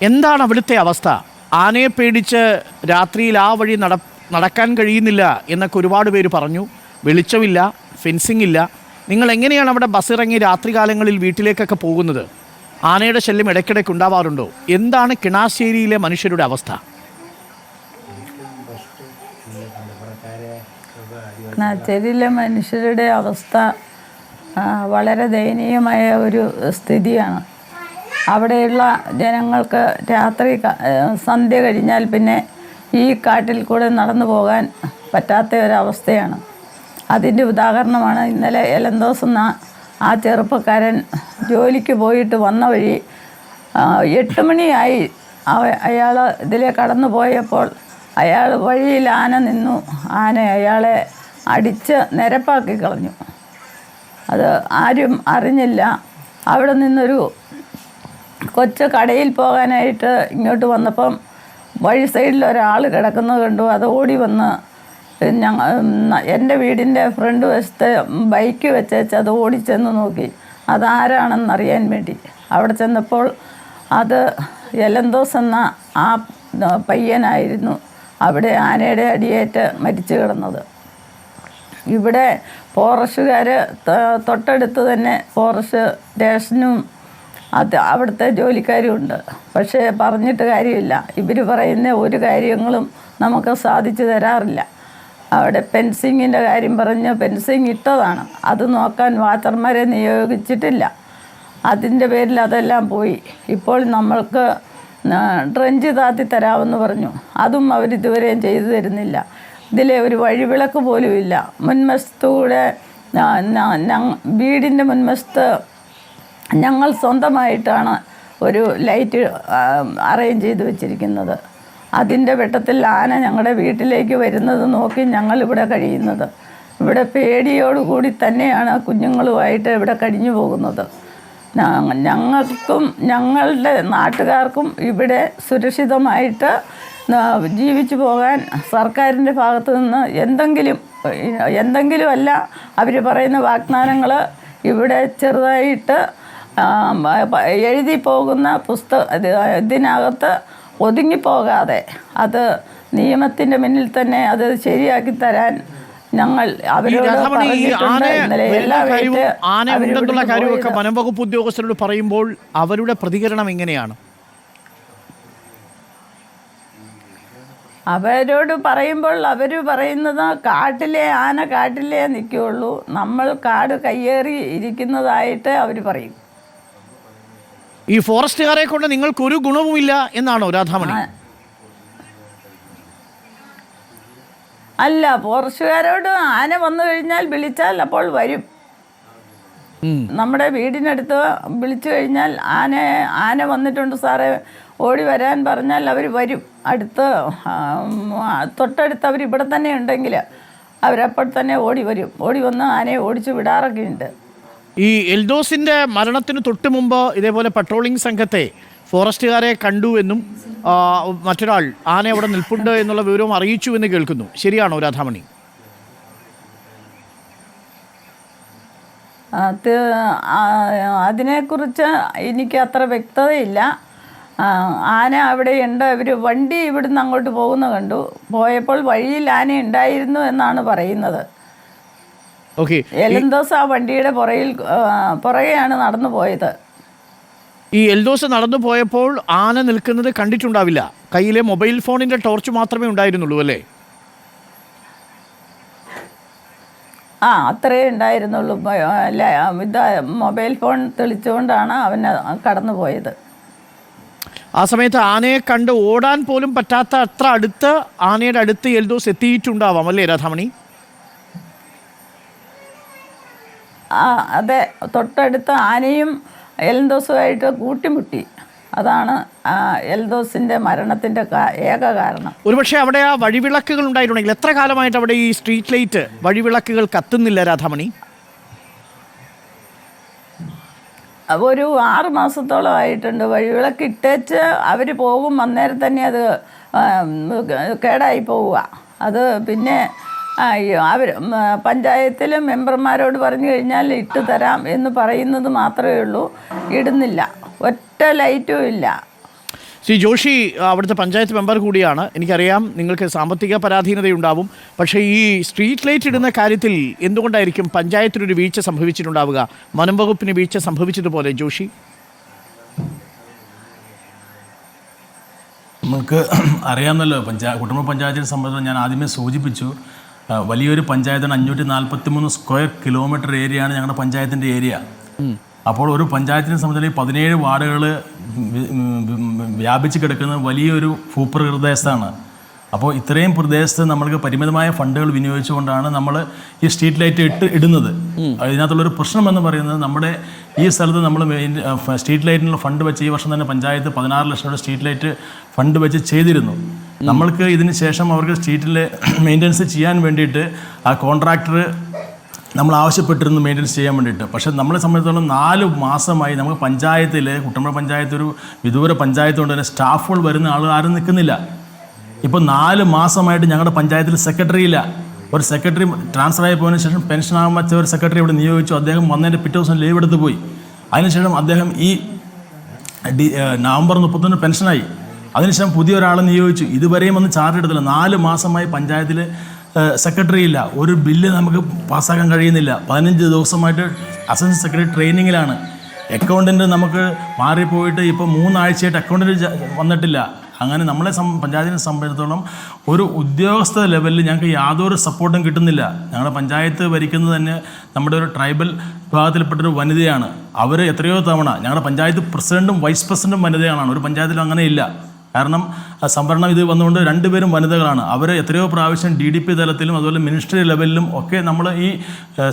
എന്താണ് അവിടുത്തെ അവസ്ഥ? ആനയെ പേടിച്ച് രാത്രിയിൽ ആ വഴി നടക്കാൻ കഴിയുന്നില്ല എന്നൊക്കെ ഒരുപാട് പേര് പറഞ്ഞു. വെളിച്ചമില്ല, ഫെൻസിംഗ് ഇല്ല. നിങ്ങൾ എങ്ങനെയാണ് അവിടെ ബസ് ഇറങ്ങി രാത്രികാലങ്ങളിൽ വീട്ടിലേക്കൊക്കെ പോകുന്നത്? ആനയുടെ ശല്യം ഇടയ്ക്കിടയ്ക്ക് ഉണ്ടാവാറുണ്ടോ? എന്താണ് കിണാശ്ശേരിയിലെ മനുഷ്യരുടെ അവസ്ഥ? കിണാശ്ശേരിയിലെ മനുഷ്യരുടെ അവസ്ഥ വളരെ ദയനീയമായ ഒരു സ്ഥിതിയാണ്. അവിടെയുള്ള ജനങ്ങൾക്ക് രാത്രി സന്ധ്യ കഴിഞ്ഞാൽ പിന്നെ ഈ കാട്ടിൽ കൂടെ നടന്നു പോകാൻ പറ്റാത്ത ഒരവസ്ഥയാണ്. അതിൻ്റെ ഉദാഹരണമാണ് ഇന്നലെ എലന്തോസ് എന്ന ആ ചെറുപ്പക്കാരൻ ജോലിക്ക് പോയിട്ട് വന്ന വഴി 8 മണിയായി അയാൾ ഇതിലെ കടന്നു പോയപ്പോൾ അയാൾ വഴിയിൽ ആന നിന്നു. ആന അയാളെ അടിച്ച് നിരപ്പാക്കി കളഞ്ഞു. അത് ആരും അറിഞ്ഞില്ല. അവിടെ നിന്നൊരു കൊച്ചു കടയിൽ പോകാനായിട്ട് ഇങ്ങോട്ട് വന്നപ്പം വഴി സൈഡിൽ ഒരാൾ കിടക്കുന്നത് കണ്ടു. അത് ഓടി വന്ന് എൻ്റെ വീടിൻ്റെ ഫ്രണ്ട് വശത്തെ ബൈക്ക് വെച്ചേച്ച് അത് ഓടിച്ചെന്ന് നോക്കി അതാരാണെന്നറിയാൻ വേണ്ടി. അവിടെ ചെന്നപ്പോൾ അത് എലന്തോസ് എന്ന ആ പയ്യനായിരുന്നു അവിടെ ആനയുടെ അടിയേറ്റ് മരിച്ചു കിടന്നത്. ഇവിടെ ഫോറസ്റ്റുകാർ തൊട്ടടുത്ത് തന്നെ ഫോറസ്റ്റ് സ്റ്റേഷനും അവിടുത്തെ ജോലിക്കാരും ഉണ്ട്. പക്ഷേ പറഞ്ഞിട്ട് കാര്യമില്ല. ഇവർ പറയുന്ന ഒരു കാര്യങ്ങളും നമുക്ക് സാധിച്ചു തരാറില്ല. അവിടെ ഫെൻസിങ്ങിൻ്റെ കാര്യം പറഞ്ഞ് ഫെൻസിങ് ഇട്ടതാണ്, അത് നോക്കാൻ വാച്ചർമാരെ നിയോഗിച്ചിട്ടില്ല. അതിൻ്റെ പേരിൽ അതെല്ലാം പോയി. ഇപ്പോൾ നമ്മൾക്ക് ഡ്രഞ്ച് താത്തി തരാമെന്ന് പറഞ്ഞു, അതും അവരിതുവരെയും ചെയ്തു തരുന്നില്ല. ഇതിലെ ഒരു വഴിവിളക്ക് പോലും ഇല്ല. മുൻവശത്തൂടെ വീടിൻ്റെ മുൻവശത്ത് ഞങ്ങൾ സ്വന്തമായിട്ടാണ് ഒരു ലൈറ്റ് അറേഞ്ച് ചെയ്ത് വെച്ചിരിക്കുന്നത്. അതിൻ്റെ വെട്ടത്തിൽ ആന ഞങ്ങളുടെ വീട്ടിലേക്ക് വരുന്നത് നോക്കി ഞങ്ങളിവിടെ കഴിയുന്നത്. ഇവിടെ പേടിയോടുകൂടി തന്നെയാണ് കുഞ്ഞുങ്ങളുമായിട്ട് ഇവിടെ കഴിഞ്ഞു പോകുന്നത്. ഞങ്ങൾക്കും ഞങ്ങളുടെ നാട്ടുകാർക്കും ഇവിടെ സുരക്ഷിതമായിട്ട് ജീവിച്ചു പോകാൻ സർക്കാരിൻ്റെ ഭാഗത്തു നിന്ന് എന്തെങ്കിലും അല്ല, അവർ പറയുന്ന വാഗ്ദാനങ്ങൾ ഇവിടെ ചെറുതായിട്ട് എഴുതി പോകുന്ന ഇതിനകത്ത് ഒതുങ്ങിപ്പോകാതെ അത് നിയമത്തിൻ്റെ മുന്നിൽ തന്നെ അത് ശരിയാക്കി തരാൻ ഞങ്ങൾ അവരോട് പറഞ്ഞിട്ടുണ്ട്. ഇന്നലെ ആനയുണ്ടെന്നുള്ള കാര്യമൊക്കെ വനംവകുപ്പ് ഉദ്യോഗസ്ഥരോട് പറയുമ്പോൾ അവരുടെ പ്രതികരണം എങ്ങനെയാണ്? അവരോട് പറയുമ്പോൾ അവർ പറയുന്നത് ആന കാട്ടിലേ നിൽക്കുകയുള്ളൂ, നമ്മൾ കാട് കയ്യേറി ഇരിക്കുന്നതായിട്ട് അവർ പറയും. ഈ ഫോറസ്റ്റുകാരെ കൊണ്ട് നിങ്ങൾക്കൊരു ഗുണവുമില്ല എന്നാണോ രാധാമണി? അല്ല, ഫോറസ്റ്റുകാരോട് ആന വന്നു കഴിഞ്ഞാൽ വിളിച്ചാൽ അപ്പോൾ വരും. നമ്മുടെ വീടിനടുത്ത് വിളിച്ചു കഴിഞ്ഞാൽ ആന വന്നിട്ടുണ്ട് സാറേ ഓടി വരാൻ പറഞ്ഞാൽ അവർ വരും. തൊട്ടടുത്ത് അവർ ഇവിടെ തന്നെ ഉണ്ടെങ്കിൽ അവരപ്പോൾ തന്നെ ഓടി വരും. ഓടി വന്ന് ആനയെ ഓടിച്ചു വിടാറൊക്കെ ഉണ്ട്. ഈ എൽദോസിന്റെ മരണത്തിന് തൊട്ട് മുമ്പ് ഇതേപോലെ പട്രോളിംഗ് സംഘത്തെ ഫോറസ്റ്റുകാരെ കണ്ടു എന്നും മറ്റൊരാൾ ആന അവിടെ നിൽപ്പുണ്ട് എന്നുള്ള വിവരവും അറിയിച്ചു എന്ന് കേൾക്കുന്നു. ശരിയാണോ രാധാമണി? അതിനെക്കുറിച്ച് എനിക്ക് അത്ര വ്യക്തതയില്ല. ആന അവിടെ ഉണ്ട്. അവർ വണ്ടി ഇവിടുന്ന് അങ്ങോട്ട് പോകുന്ന കണ്ടു. പോയപ്പോൾ വഴിയിൽ ആന ഉണ്ടായിരുന്നു എന്നാണ് പറയുന്നത്. എൽദോസ് ആ വണ്ടിയുടെ പുറകെയാണ് നടന്നു പോയത്. ഈ എൽദോസ് നടന്നു പോയപ്പോൾ ആന നിൽക്കുന്നത് കണ്ടിട്ടുണ്ടാവില്ല. കയ്യിലെ മൊബൈൽ ഫോണിന്റെ ടോർച്ച് മാത്രമേ ഉണ്ടായിരുന്നുള്ളൂ അല്ലേ? അത്രേ ഉണ്ടായിരുന്നുള്ളൂ. മൊബൈൽ ഫോൺ തെളിച്ചുകൊണ്ടാണ് അവന് കടന്നു പോയത്. ആ സമയത്ത് ആനയെ കണ്ട് ഓടാൻ പോലും പറ്റാത്ത അത്ര അടുത്ത് ആനയുടെ അടുത്ത് എൽദോസ് എത്തിയിട്ടുണ്ടാവാം അല്ലേ രാധാമണി? അതെ, തൊട്ടടുത്ത് ആനയും എൽദോസുമായിട്ട് കൂട്ടിമുട്ടി. അതാണ് എൽദോസിന്റെ മരണത്തിന്റെ ഏക കാരണം. ഒരുപക്ഷെ അവിടെ ആ വഴിവിളക്കുകൾ ഉണ്ടായിട്ടുണ്ടെങ്കിൽ എത്ര കാലമായിട്ട് അവിടെ ഈ സ്ട്രീറ്റ് ലൈറ്റ് വഴിവിളക്കുകൾ കത്തുന്നില്ല രാധാമണി? ഒരു 6 മാസത്തോളമായിട്ടുണ്ട്. വഴിവിളക്ക് ഇട്ടേച്ച് അവർ പോകും, അന്നേരം തന്നെ അത് കേടായി പോവുക. അത് പിന്നെ അവർ പഞ്ചായത്തിലെ മെമ്പർമാരോട് പറഞ്ഞു കഴിഞ്ഞാൽ ഇട്ട് തരാം എന്ന് പറയുന്നത് മാത്രമേ ഉള്ളൂ, ഇടുന്നില്ല. ഒറ്റ ലൈറ്റും ഇല്ല. ശ്രീ ജോഷി അവിടുത്തെ പഞ്ചായത്ത് മെമ്പർ കൂടിയാണ്. എനിക്കറിയാം നിങ്ങൾക്ക് സാമ്പത്തിക പരാധീനതയുണ്ടാവും. പക്ഷേ ഈ സ്ട്രീറ്റ് ലൈറ്റ് ഇടുന്ന കാര്യത്തിൽ എന്തുകൊണ്ടായിരിക്കും പഞ്ചായത്തിനൊരു വീഴ്ച സംഭവിച്ചിട്ടുണ്ടാവുക, വനം വകുപ്പിന് വീഴ്ച സംഭവിച്ചതുപോലെ? ജോഷി, നമുക്ക് അറിയാമല്ലോ കുട്ടമ്പ പഞ്ചായത്തിനെ സംബന്ധിച്ച് ഞാൻ ആദ്യമേ സൂചിപ്പിച്ചു, വലിയൊരു പഞ്ചായത്താണ്. 543 സ്ക്വയർ കിലോമീറ്റർ ഏരിയയാണ് ഞങ്ങളുടെ പഞ്ചായത്തിൻ്റെ ഏരിയ. അപ്പോൾ ഒരു പഞ്ചായത്തിനെ സംബന്ധിച്ച് 17 വാർഡുകൾ വ്യാപിച്ച് കിടക്കുന്ന വലിയൊരു ഭൂപ്രദേശമാണ്. അപ്പോൾ ഇത്രയും പ്രദേശത്ത് നമ്മൾക്ക് പരിമിതമായ ഫണ്ടുകൾ വിനിയോഗിച്ചുകൊണ്ടാണ് നമ്മൾ ഈ സ്ട്രീറ്റ് ലൈറ്റ് ഇടുന്നത്. അതിനകത്തുള്ളൊരു പ്രശ്നമെന്ന് പറയുന്നത്, നമ്മുടെ ഈ സ്ഥലത്ത് നമ്മൾ സ്ട്രീറ്റ് ലൈറ്റിനുള്ള ഫണ്ട് വെച്ച് ഈ വർഷം തന്നെ പഞ്ചായത്ത് 16 ലക്ഷം രൂപ സ്ട്രീറ്റ് ലൈറ്റ് ഫണ്ട് വെച്ച് ചെയ്തിരുന്നു. നമ്മൾക്ക് ഇതിന് ശേഷം അവർക്ക് സ്ട്രീറ്റിൽ മെയിൻ്റനൻസ് ചെയ്യാൻ വേണ്ടിയിട്ട് ആ കോൺട്രാക്ടർ നമ്മൾ ആവശ്യപ്പെട്ടിരുന്നു മെയിൻ്റനൻസ് ചെയ്യാൻ വേണ്ടിയിട്ട്. പക്ഷേ നമ്മളെ സംബന്ധിച്ചിടത്തോളം 4 മാസമായി നമുക്ക് പഞ്ചായത്തിൽ, കുട്ടമ്പുഴ പഞ്ചായത്ത് ഒരു വിദൂര പഞ്ചായത്ത് കൊണ്ട് തന്നെ സ്റ്റാഫുകൾ വരുന്ന ആരും നിൽക്കുന്നില്ല. ഇപ്പോൾ 4 മാസമായിട്ട് ഞങ്ങളുടെ പഞ്ചായത്തിൽ സെക്രട്ടറി ഇല്ല. ഒരു സെക്രട്ടറി ട്രാൻസ്ഫർ ആയി പോയതിനു ശേഷം പെൻഷനാകാൻ വെച്ച ഒരു സെക്രട്ടറി ഇവിടെ നിയോഗിച്ചു. അദ്ദേഹം വന്നതിൻ്റെ പിറ്റേ ദിവസം ലീവ് എടുത്ത് പോയി. അതിനുശേഷം അദ്ദേഹം ഈ നവംബർ 31 പെൻഷനായി. അതിനുശേഷം പുതിയ ഒരാളെ നിയോഗിച്ചു. ഇതുവരെയും ഒന്ന് ചാർജ് എടുത്തില്ല. 4 മാസമായി പഞ്ചായത്തിൽ സെക്രട്ടറി ഇല്ല, ഒരു ബില്ല് നമുക്ക് പാസ്സാക്കാൻ കഴിയുന്നില്ല. 15 ദിവസമായിട്ട് അസിസ്റ്റന്റ് സെക്രട്ടറി ട്രെയിനിങ്ങിലാണ്. അക്കൗണ്ടൻറ്റ് നമുക്ക് മാറിപ്പോയിട്ട് ഇപ്പോൾ 3 ആഴ്ചയായിട്ട് അക്കൗണ്ടൻറ്റ് വന്നിട്ടില്ല. അങ്ങനെ നമ്മളെ പഞ്ചായത്തിനെ സംബന്ധിച്ചിടത്തോളം ഒരു ഉദ്യോഗസ്ഥ ലെവലിൽ ഞങ്ങൾക്ക് യാതൊരു സപ്പോർട്ടും കിട്ടുന്നില്ല. ഞങ്ങളുടെ പഞ്ചായത്ത് ഭരിക്കുന്നത് തന്നെ നമ്മുടെ ഒരു ട്രൈബൽ വിഭാഗത്തിൽപ്പെട്ടൊരു വനിതയാണ്. അവർ എത്രയോ തവണ ഞങ്ങളുടെ പഞ്ചായത്ത് പ്രസിഡൻറ്റും വൈസ് പ്രസിഡൻറ്റും വനിതയാണ്. ഒരു പഞ്ചായത്തിലും അങ്ങനെ ഇല്ല. കാരണം സംവരണം ഇത് വന്നുകൊണ്ട് 2 പേരും വനിതകളാണ്. അവർ എത്രയോ പ്രാവശ്യം DDP തലത്തിലും അതുപോലെ മിനിസ്ട്രി ലെവലിലും ഒക്കെ നമ്മൾ ഈ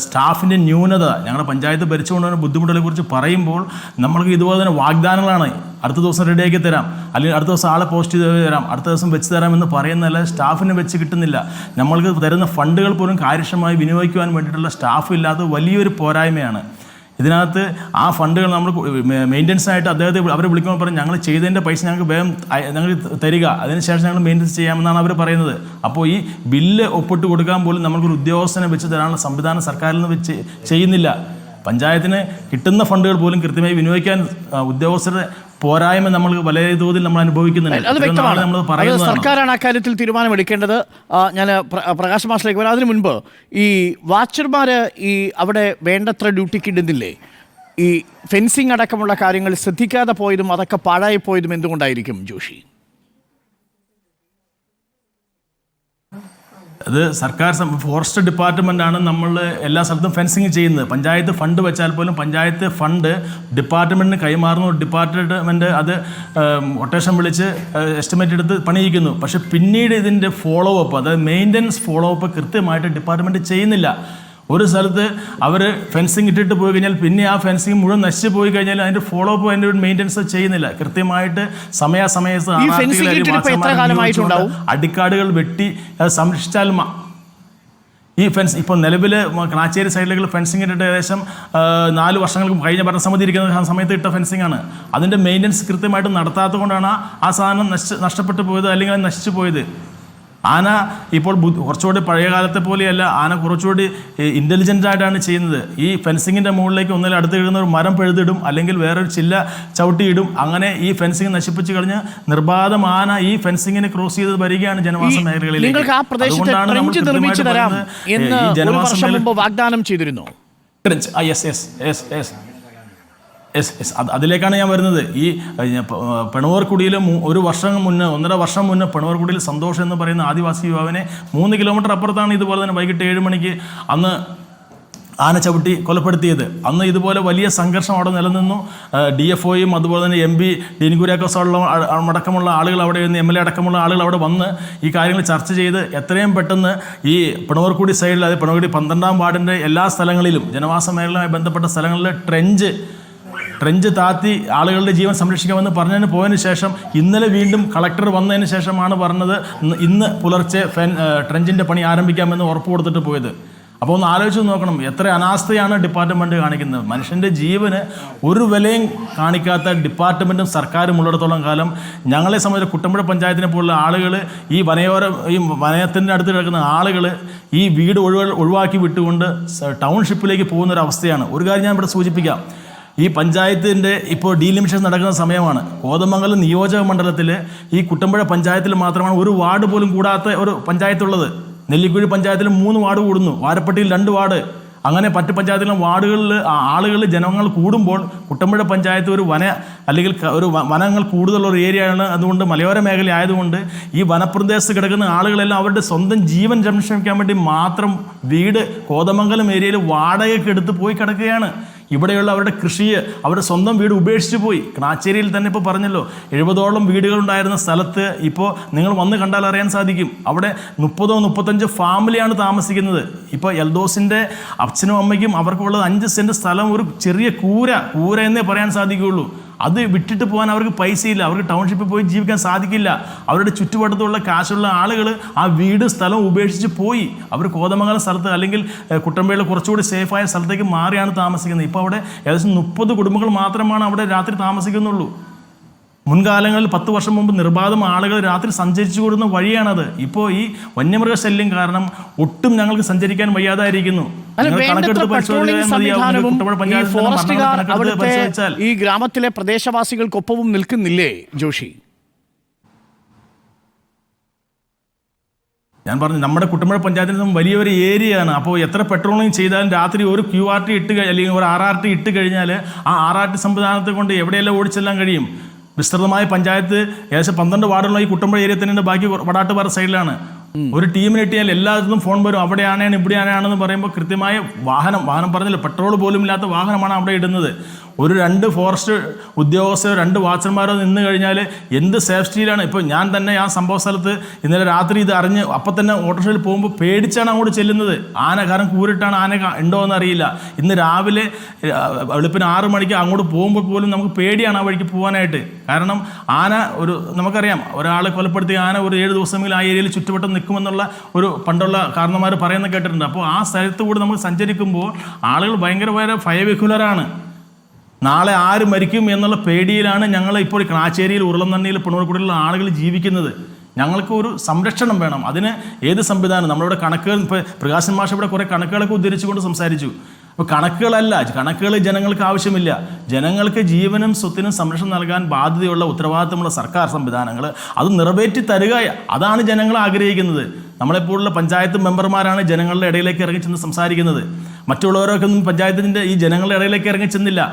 സ്റ്റാഫിൻ്റെ ന്യൂനത ഞങ്ങളുടെ പഞ്ചായത്ത് ഭരിച്ചുകൊണ്ടുവരുന്ന ബുദ്ധിമുട്ടുകളെ കുറിച്ച് പറയുമ്പോൾ നമ്മൾക്ക് ഇതുപോലെ തന്നെ വാഗ്ദാനങ്ങളാണ്. അടുത്ത ദിവസം റെഡിയാക്കി തരാം, അല്ലെങ്കിൽ അടുത്ത ദിവസം ആളെ പോസ്റ്റ് ചെയ്ത് തരാം, അടുത്ത ദിവസം വെച്ച് തരാമെന്ന് പറയുന്നതല്ല, സ്റ്റാഫിനെ വെച്ച് കിട്ടുന്നില്ല. നമ്മൾക്ക് തരുന്ന ഫണ്ടുകൾ പോലും കാര്യക്ഷമമായി വിനിയോഗിക്കുവാൻ വേണ്ടിയിട്ടുള്ള സ്റ്റാഫ് ഇല്ലാത്ത വലിയൊരു പോരായ്മയാണ്. ഇതിനകത്ത് ആ ഫണ്ടുകൾ നമ്മൾ മെയിൻ്റനൻസ് ആയിട്ട് അദ്ദേഹത്തെ അവരെ വിളിക്കുമ്പോൾ പറയും ഞങ്ങൾ ചെയ്തതിൻ്റെ പൈസ ഞങ്ങൾക്ക് വേഗം ഞങ്ങൾ തരിക, അതിനുശേഷം ഞങ്ങൾ മെയിൻ്റനൻസ് ചെയ്യാമെന്നാണ് അവർ പറയുന്നത്. അപ്പോൾ ഈ ബില്ല് ഒപ്പിട്ട് കൊടുക്കാൻ പോലും നമ്മൾക്കൊരു ഉദ്യോഗസ്ഥനെ വെച്ച് തരാനുള്ള സംവിധാനം സർക്കാരിൽ നിന്ന് വെച്ച് ചെയ്യുന്നില്ല. പഞ്ചായത്തിന് കിട്ടുന്ന ഫണ്ടുകൾ പോലും കൃത്യമായി വിനിയോഗിക്കാൻ ഉദ്യോഗസ്ഥരുടെ പോരായ്മ നമ്മൾ വലിയ തോതിൽ നമ്മൾ അനുഭവിക്കുന്നുണ്ട്. അത് വ്യക്തമാണ്. സർക്കാരാണ് അക്കാര്യത്തിൽ തീരുമാനമെടുക്കേണ്ടത്. ഞാൻ പ്രകാശ് മാഷിലേക്ക് വരാം. അതിനു മുൻപ് ഈ വാച്ചർമാർ ഈ അവിടെ വേണ്ടത്ര ഡ്യൂട്ടിക്ക് ഇടുന്നില്ലേ? ഈ ഫെൻസിങ് അടക്കമുള്ള കാര്യങ്ങൾ ശ്രദ്ധിക്കാതെ പോയതും അതൊക്കെ പാഴായി പോയതും എന്തുകൊണ്ടായിരിക്കും ജോഷി? അത് സർക്കാർ ഫോറസ്റ്റ് ഡിപ്പാർട്ട്മെൻറ്റാണ് നമ്മൾ എല്ലാ സ്ഥലത്തും ഫെൻസിങ് ചെയ്യുന്നത്. പഞ്ചായത്ത് ഫണ്ട് വെച്ചാൽ പോലും പഞ്ചായത്ത് ഫണ്ട് ഡിപ്പാർട്ട്മെൻറ്റിന് കൈമാറുന്നു. ഡിപ്പാർട്ട്മെൻറ്റ് അത് കൊട്ടേഷൻ വിളിച്ച് എസ്റ്റിമേറ്റ് എടുത്ത് പണിയിക്കുന്നു. പക്ഷേ പിന്നീട് ഇതിൻ്റെ ഫോളോ അപ്പ്, അതായത് മെയിൻ്റനൻസ് ഫോളോ അപ്പ് കൃത്യമായിട്ട് ഡിപ്പാർട്ട്മെൻറ്റ് ചെയ്യുന്നില്ല. ഒരു സ്ഥലത്ത് അവർ ഫെൻസിങ് ഇട്ടിട്ട് പോയി കഴിഞ്ഞാൽ പിന്നെ ആ ഫെൻസിങ് മുഴുവൻ നശിച്ചു പോയി കഴിഞ്ഞാൽ അതിൻ്റെ ഫോളോ അപ്പ് അതിൻ്റെ ഒരു മെയിൻ്റനൻസ് ചെയ്യുന്നില്ല. കൃത്യമായിട്ട് സമയാസമയത്ത് അടിക്കാടുകൾ വെട്ടി സംരക്ഷിച്ചാൽ ഈ ഫെൻസ് ഇപ്പോൾ നിലവിൽ ക്ലാച്ചേരി സൈഡിലേക്ക് ഫെൻസിങ് ഇട്ടിട്ട് ഏകദേശം 4 വർഷങ്ങൾക്ക് കഴിഞ്ഞ ഭരണസമിതി ഇരിക്കുന്ന സമയത്ത് ഇട്ട ഫെൻസിങ് ആണ്. അതിൻ്റെ മെയിൻ്റനൻസ് കൃത്യമായിട്ട് നടത്താത്തത് കൊണ്ടാണ് ആ സാധനം നഷ്ടപ്പെട്ടു പോയത്, അല്ലെങ്കിൽ അത് നശിച്ചു പോയത്. ആന ഇപ്പോൾ കുറച്ചുകൂടി പഴയ കാലത്തെ പോലെയല്ല, ആന കുറച്ചുകൂടി ഇൻ്റലിജൻ്റ് ആയിട്ടാണ് ചെയ്യുന്നത്. ഈ ഫെൻസിങ്ങിൻ്റെ മുകളിലേക്ക് ഒന്നിൽ അടുത്ത് കിടന്ന ഒരു മരം പെഴുതിടും, അല്ലെങ്കിൽ വേറൊരു ചില്ല ചവിട്ടിയിടും. അങ്ങനെ ഈ ഫെൻസിങ് നശിപ്പിച്ച് കഴിഞ്ഞ് നിർബാധം ആന ഈ ഫെൻസിങ്ങിനെ ക്രോസ് ചെയ്ത് വരികയാണ് ജനവാസ മേഖലകളിലേക്ക്. വാഗ്ദാനം ചെയ്തിരുന്നു. അതിലേക്കാണ് ഞാൻ വരുന്നത്. ഈ പെണവർക്കുടിയിൽ 1 വർഷം മുന്നേ 1.5 വർഷം മുന്നേ പെണവർക്കുടിയിൽ സന്തോഷം എന്ന് പറയുന്ന ആദിവാസി യുവാവിനെ 3 കിലോമീറ്റർ അപ്പുറത്താണ് ഇതുപോലെ തന്നെ വൈകിട്ട് 7 മണിക്ക് അന്ന് ആന ചവിട്ടി കൊലപ്പെടുത്തിയത്. അന്ന് ഇതുപോലെ വലിയ സംഘർഷം അവിടെ നിലനിന്നു. DFOയും അതുപോലെ തന്നെ MP ഡീൻ കുര്യാക്കോസ് അടക്കമുള്ള ആളുകൾ അവിടെ നിന്ന് MLA അടക്കമുള്ള ആളുകൾ അവിടെ വന്ന് ഈ കാര്യങ്ങൾ ചർച്ച ചെയ്ത് എത്രയും പെട്ടെന്ന് ഈ പിണവർക്കുടി സൈഡിൽ, അതായത് പിണവർക്കുടി 12ാം വാർഡിൻ്റെ എല്ലാ സ്ഥലങ്ങളിലും ജനവാസ മേഖലയുമായി ബന്ധപ്പെട്ട സ്ഥലങ്ങളിൽ ട്രെഞ്ച് താത്തി ആളുകളുടെ ജീവൻ സംരക്ഷിക്കാമെന്ന് പറഞ്ഞതിന് പോയതിന് ശേഷം ഇന്നലെ വീണ്ടും കളക്ടർ വന്നതിന് ശേഷമാണ് പറഞ്ഞത് ഇന്ന് പുലർച്ചെ ട്രെഞ്ചിൻ്റെ പണി ആരംഭിക്കാമെന്ന് ഉറപ്പ് കൊടുത്തിട്ട് പോയത്. അപ്പോൾ ഒന്ന് ആലോചിച്ച് നോക്കണം, എത്ര അനാസ്ഥയാണ് ഡിപ്പാർട്ട്മെൻറ്റ് കാണിക്കുന്നത്. മനുഷ്യൻ്റെ ജീവന് ഒരു വിലയും കാണിക്കാത്ത ഡിപ്പാർട്ട്മെൻറ്റും സർക്കാരും ഉള്ളിടത്തോളം കാലം ഞങ്ങളെ സംബന്ധിച്ച് കുട്ടമ്പുഴ പഞ്ചായത്തിനെ പോലുള്ള ആളുകൾ ഈ വനയത്തിൻ്റെ അടുത്ത് കിടക്കുന്ന ആളുകൾ ഈ വീട് ഒഴിവാക്കി വിട്ടുകൊണ്ട് ടൗൺഷിപ്പിലേക്ക് പോകുന്നൊരവസ്ഥയാണ്. ഒരു കാര്യം ഞാൻ ഇവിടെ സൂചിപ്പിക്കാം. ഈ പഞ്ചായത്തിൻ്റെ ഇപ്പോൾ ഡീലിമിറ്റേഷൻ നടക്കുന്ന സമയമാണ്. കോതമംഗലം നിയോജക മണ്ഡലത്തിൽ ഈ കുട്ടമ്പുഴ പഞ്ചായത്തിൽ മാത്രമാണ് ഒരു വാർഡ് പോലും കൂടാത്ത ഒരു പഞ്ചായത്തുള്ളത്. നെല്ലിക്കുഴി പഞ്ചായത്തിൽ 3 വാർഡ് കൂടുന്നു, വാരപ്പട്ടിയിൽ 2 വാർഡ്. അങ്ങനെ മറ്റ് പഞ്ചായത്തിലും വാർഡുകളിൽ ആളുകൾ ജനങ്ങൾ കൂടുമ്പോൾ കുട്ടമ്പുഴ പഞ്ചായത്ത് ഒരു അല്ലെങ്കിൽ ഒരു വനങ്ങൾ കൂടുതലുള്ള ഒരു ഏരിയയാണ്. അതുകൊണ്ട് മലയോര മേഖല ആയതുകൊണ്ട് ഈ വനപ്രദേശത്ത് കിടക്കുന്ന ആളുകളെല്ലാം അവരുടെ സ്വന്തം ജീവൻ സംരക്ഷിക്കാൻ വേണ്ടി മാത്രം വീട് കോതമംഗലം ഏരിയയിൽ വാടകയ്ക്ക് എടുത്ത് പോയി കിടക്കുകയാണ്. ഇവിടെയുള്ള അവരുടെ കൃഷിയെ, അവരുടെ സ്വന്തം വീട് ഉപേക്ഷിച്ച് പോയി. ക്ലാച്ചേരിയിൽ തന്നെ ഇപ്പോൾ പറഞ്ഞല്ലോ 70ഓളം വീടുകളുണ്ടായിരുന്ന സ്ഥലത്ത് ഇപ്പോൾ നിങ്ങൾ വന്ന് കണ്ടാൽ അറിയാൻ സാധിക്കും അവിടെ 30-35 ഫാമിലിയാണ് താമസിക്കുന്നത്. ഇപ്പോൾ എൽദോസിൻ്റെ അച്ഛനും അമ്മയ്ക്കും അവർക്കുള്ളത് 5 സെൻറ്റ് സ്ഥലം, ഒരു ചെറിയ കൂര എന്നേ പറയാൻ സാധിക്കുകയുള്ളൂ. അത് വിട്ടിട്ട് പോകാൻ അവർക്ക് പൈസയില്ല, അവർക്ക് ടൗൺഷിപ്പിൽ പോയി ജീവിക്കാൻ സാധിക്കില്ല. അവരുടെ ചുറ്റുവട്ടത്തുള്ള കാശുള്ള ആളുകൾ ആ വീട് സ്ഥലം ഉപേക്ഷിച്ച് പോയി അവർ കോതമംഗലം സ്ഥലത്ത് അല്ലെങ്കിൽ കുട്ടമ്പുഴയിൽ കുറച്ചുകൂടി സേഫായ സ്ഥലത്തേക്ക് മാറിയാണ് താമസിക്കുന്നത്. ഇപ്പോൾ അവിടെ ഏകദേശം 30 കുടുംബങ്ങൾ മാത്രമാണ് അവിടെ രാത്രി താമസിക്കുന്നുള്ളൂ. മുൻകാലങ്ങളിൽ 10 വർഷം മുമ്പ് നിർബാധം ആളുകൾ രാത്രി സഞ്ചരിച്ചു കൊടുക്കുന്ന വഴിയാണത്. ഇപ്പോൾ ഈ വന്യമൃഗശല്യം കാരണം ഒട്ടും ഞങ്ങൾക്ക് സഞ്ചരിക്കാൻ വയ്യാതായിരിക്കുന്നു. ഈ ഗ്രാമത്തിലെ ഞാൻ പറഞ്ഞു നമ്മുടെ കുട്ടമ്പുഴ പഞ്ചായത്തിൽ വലിയൊരു ഏരിയയാണ്. അപ്പോൾ എത്ര പെട്രോളിംഗ് ചെയ്താലും രാത്രി ഒരു QRT ഇട്ട് അല്ലെങ്കിൽ ഒരു RRT ഇട്ട് കഴിഞ്ഞാൽ ആ RRT സംവിധാനത്തെ കൊണ്ട് എവിടെയെല്ലാം ഓടിച്ചെല്ലാൻ കഴിയും. വിസ്തൃതമായ പഞ്ചായത്ത് ഏകദേശം 12 വാർഡുള്ള ഈ കുട്ടമ്പുഴ ഏരിയ തന്നെ, ബാക്കി വടാട്ടുപാറ സൈഡിലാണ്. ഒരു ടീമിന് കിട്ടിയാൽ എല്ലായിടത്തും ഫോൺ വരും, അവിടെയാണ് ഇവിടെയാണെന്ന് പറയുമ്പോൾ കൃത്യമായ വാഹനം പറഞ്ഞില്ല, പെട്രോൾ പോലും ഇല്ലാത്ത വാഹനമാണ് അവിടെ ഇടുന്നത്. ഒരു 2 ഫോറസ്റ്റ് ഉദ്യോഗസ്ഥരോ 2 വാച്ചർമാരോ നിന്ന് കഴിഞ്ഞാൽ എന്ത് സേഫ്റ്റിയിലാണ്. ഇപ്പോൾ ഞാൻ തന്നെ ആ സംഭവ സ്ഥലത്ത് ഇന്നലെ രാത്രി ഇത് അറിഞ്ഞ് അപ്പം തന്നെ ഓട്ടോറിക്ഷയിൽ പോകുമ്പോൾ പേടിച്ചാണ് അങ്ങോട്ട് ചെല്ലുന്നത്. കാരണം കൂരിട്ടാണ് ആന ഉണ്ടോ എന്ന് അറിയില്ല. ഇന്ന് രാവിലെ വെളുപ്പിന് 6 മണിക്ക് അങ്ങോട്ട് പോകുമ്പോൾ പോലും നമുക്ക് പേടിയാണ് ആ വഴിക്ക് പോകാനായിട്ട്. കാരണം ആന നമുക്കറിയാം, ഒരാളെ കൊലപ്പെടുത്തിയ ആന ഒരു 7 ദിവസമെങ്കിലും ആ ഏരിയയിൽ ചുറ്റുവട്ടം നിൽക്കുമെന്നുള്ള ഒരു പണ്ടുള്ള കാരണന്മാർ പറയുന്ന കേട്ടിട്ടുണ്ട്. അപ്പോൾ ആ സ്ഥലത്ത് കൂടെ നമ്മൾ സഞ്ചരിക്കുമ്പോൾ ആളുകൾ ഭയങ്കര ഭയവിഹുലരാണ്. നാളെ ആര് മരിക്കും എന്നുള്ള പേടിയിലാണ് ഞങ്ങൾ ഇപ്പോൾ ക്രാച്ചേരിയിൽ, ഉരുളന്നണ്ണിയിൽ, പിണൂർക്കുടിയിലുള്ള ആളുകൾ ജീവിക്കുന്നത്. ഞങ്ങൾക്ക് ഒരു സംരക്ഷണം വേണം. അതിന് ഏത് സംവിധാനം, നമ്മളിവിടെ കണക്കുകൾ, ഇപ്പോൾ പ്രകാശൻ മാഷ് ഇവിടെ കുറേ കണക്കുകളൊക്കെ ഉദ്ധരിച്ചുകൊണ്ട് സംസാരിച്ചു. അപ്പോൾ കണക്കുകൾ ജനങ്ങൾക്ക് ആവശ്യമില്ല. ജനങ്ങൾക്ക് ജീവനും സ്വത്തിനും സംരക്ഷണം നൽകാൻ ബാധ്യതയുള്ള ഉത്തരവാദിത്തമുള്ള സർക്കാർ സംവിധാനങ്ങൾ അത് നിറവേറ്റി തരിക, അതാണ് ജനങ്ങൾ ആഗ്രഹിക്കുന്നത്. നമ്മളെപ്പോലുള്ള പഞ്ചായത്ത് മെമ്പർമാരാണ് ജനങ്ങളുടെ ഇടയിലേക്ക് ഇറങ്ങി ചെന്ന് സംസാരിക്കുന്നത്. മറ്റുള്ളവരൊക്കെ ഒന്നും പഞ്ചായത്തിൻ്റെ ഈ ജനങ്ങളുടെ ഇടയിലേക്ക് ഇറങ്ങി ചെന്നില്ല.